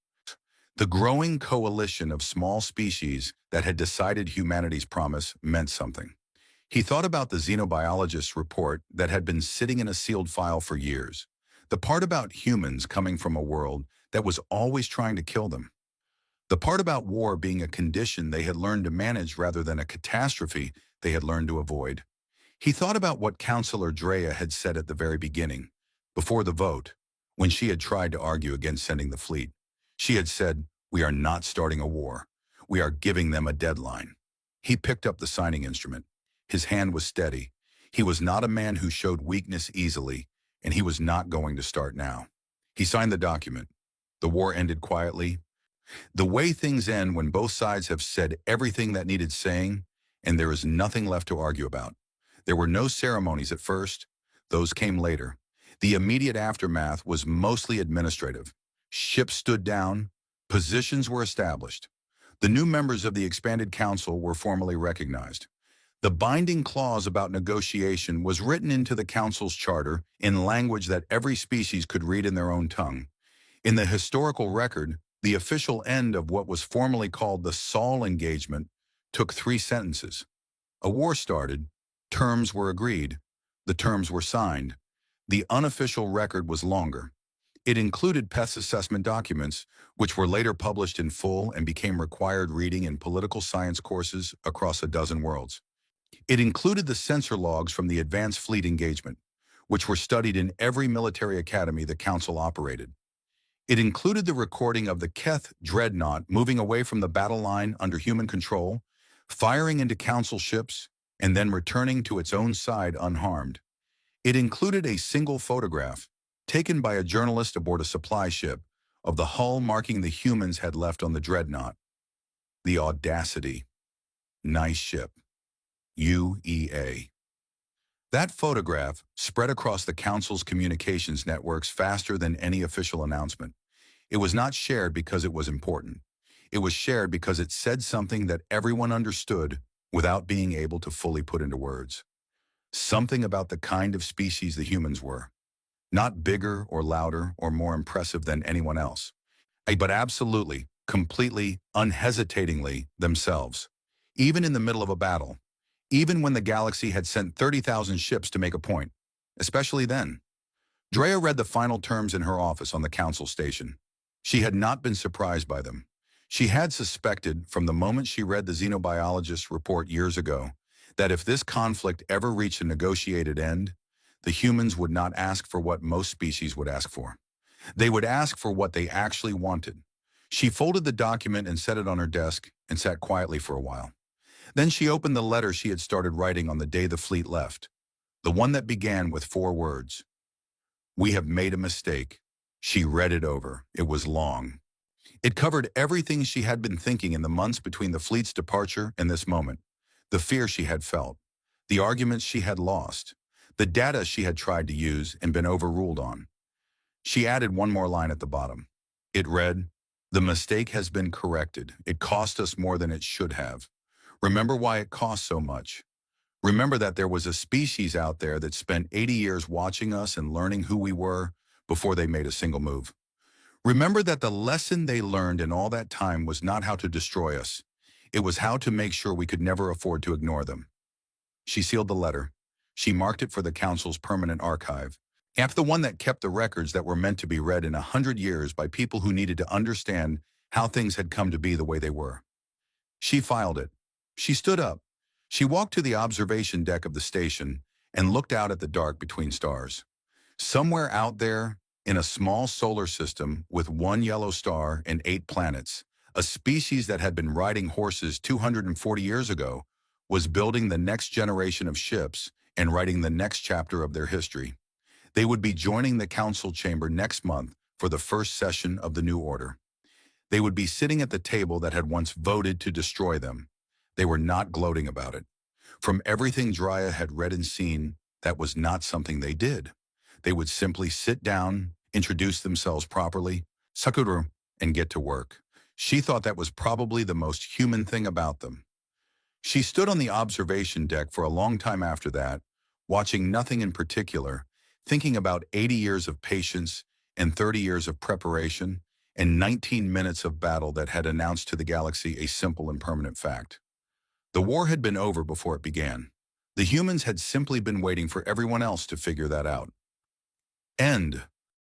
the growing coalition of small species that had decided humanity's promise meant something. He thought about the xenobiologist's report that had been sitting in a sealed file for years, the part about humans coming from a world that was always trying to kill them, the part about war being a condition they had learned to manage rather than a catastrophe they had learned to avoid. He thought about what Counselor Drea had said at the very beginning, before the vote, when she had tried to argue against sending the fleet. She had said, "We are not starting a war. We are giving them a deadline." He picked up the signing instrument. His hand was steady. He was not a man who showed weakness easily, and he was not going to start now. He signed the document. The war ended quietly. The way things end when both sides have said everything that needed saying, and there is nothing left to argue about. There were no ceremonies at first. Those came later. The immediate aftermath was mostly administrative. Ships stood down. Positions were established. The new members of the expanded council were formally recognized. The binding clause about negotiation was written into the council's charter in language that every species could read in their own tongue. In the historical record, the official end of what was formerly called the Sol engagement took 3 sentences. A war started, terms were agreed, the terms were signed. The unofficial record was longer. It included pest assessment documents, which were later published in full and became required reading in political science courses across a dozen worlds. It included the sensor logs from the Advanced Fleet engagement, which were studied in every military academy the Council operated. It included the recording of the Keth dreadnought moving away from the battle line under human control, firing into Council ships, and then returning to its own side unharmed. It included a single photograph, taken by a journalist aboard a supply ship, of the hull marking the humans had left on the dreadnought. The audacity. Nice ship. UEA. That photograph spread across the Council's communications networks faster than any official announcement. It was not shared because it was important. It was shared because it said something that everyone understood without being able to fully put into words. Something about the kind of species the humans were. Not bigger or louder or more impressive than anyone else, but absolutely, completely, unhesitatingly themselves. Even in the middle of a battle. Even when the galaxy had sent 30,000 ships to make a point. Especially then. Drea read the final terms in her office on the Council station. She had not been surprised by them. She had suspected, from the moment she read the xenobiologist's report years ago, that if this conflict ever reached a negotiated end, the humans would not ask for what most species would ask for. They would ask for what they actually wanted. She folded the document and set it on her desk and sat quietly for a while. Then she opened the letter she had started writing on the day the fleet left, the one that began with 4 words. "We have made a mistake." She read it over. It was long. It covered everything she had been thinking in the months between the fleet's departure and this moment, the fear she had felt, the arguments she had lost, the data she had tried to use and been overruled on. She added one more line at the bottom. It read, "The mistake has been corrected. It cost us more than it should have. Remember why it cost so much. Remember that there was a species out there that spent 80 years watching us and learning who we were before they made a single move. Remember that the lesson they learned in all that time was not how to destroy us. It was how to make sure we could never afford to ignore them." She sealed the letter. She marked it for the Council's permanent archive, the one that kept the records that were meant to be read in 100 years by people who needed to understand how things had come to be the way they were. She filed it. She stood up. She walked to the observation deck of the station and looked out at the dark between stars. Somewhere out there, in a small solar system with 1 yellow star and 8 planets, a species that had been riding horses 240 years ago was building the next generation of ships and writing the next chapter of their history. They would be joining the Council chamber next month for the first session of the new order. They would be sitting at the table that had once voted to destroy them. They were not gloating about it. From everything Drea had read and seen, that was not something they did. They would simply sit down, introduce themselves properly, sakuru, and get to work. She thought that was probably the most human thing about them. She stood on the observation deck for a long time after that, watching nothing in particular, thinking about 80 years of patience and 30 years of preparation and 19 minutes of battle that had announced to the galaxy a simple and permanent fact. The war had been over before it began. The humans had simply been waiting for everyone else to figure that out. End.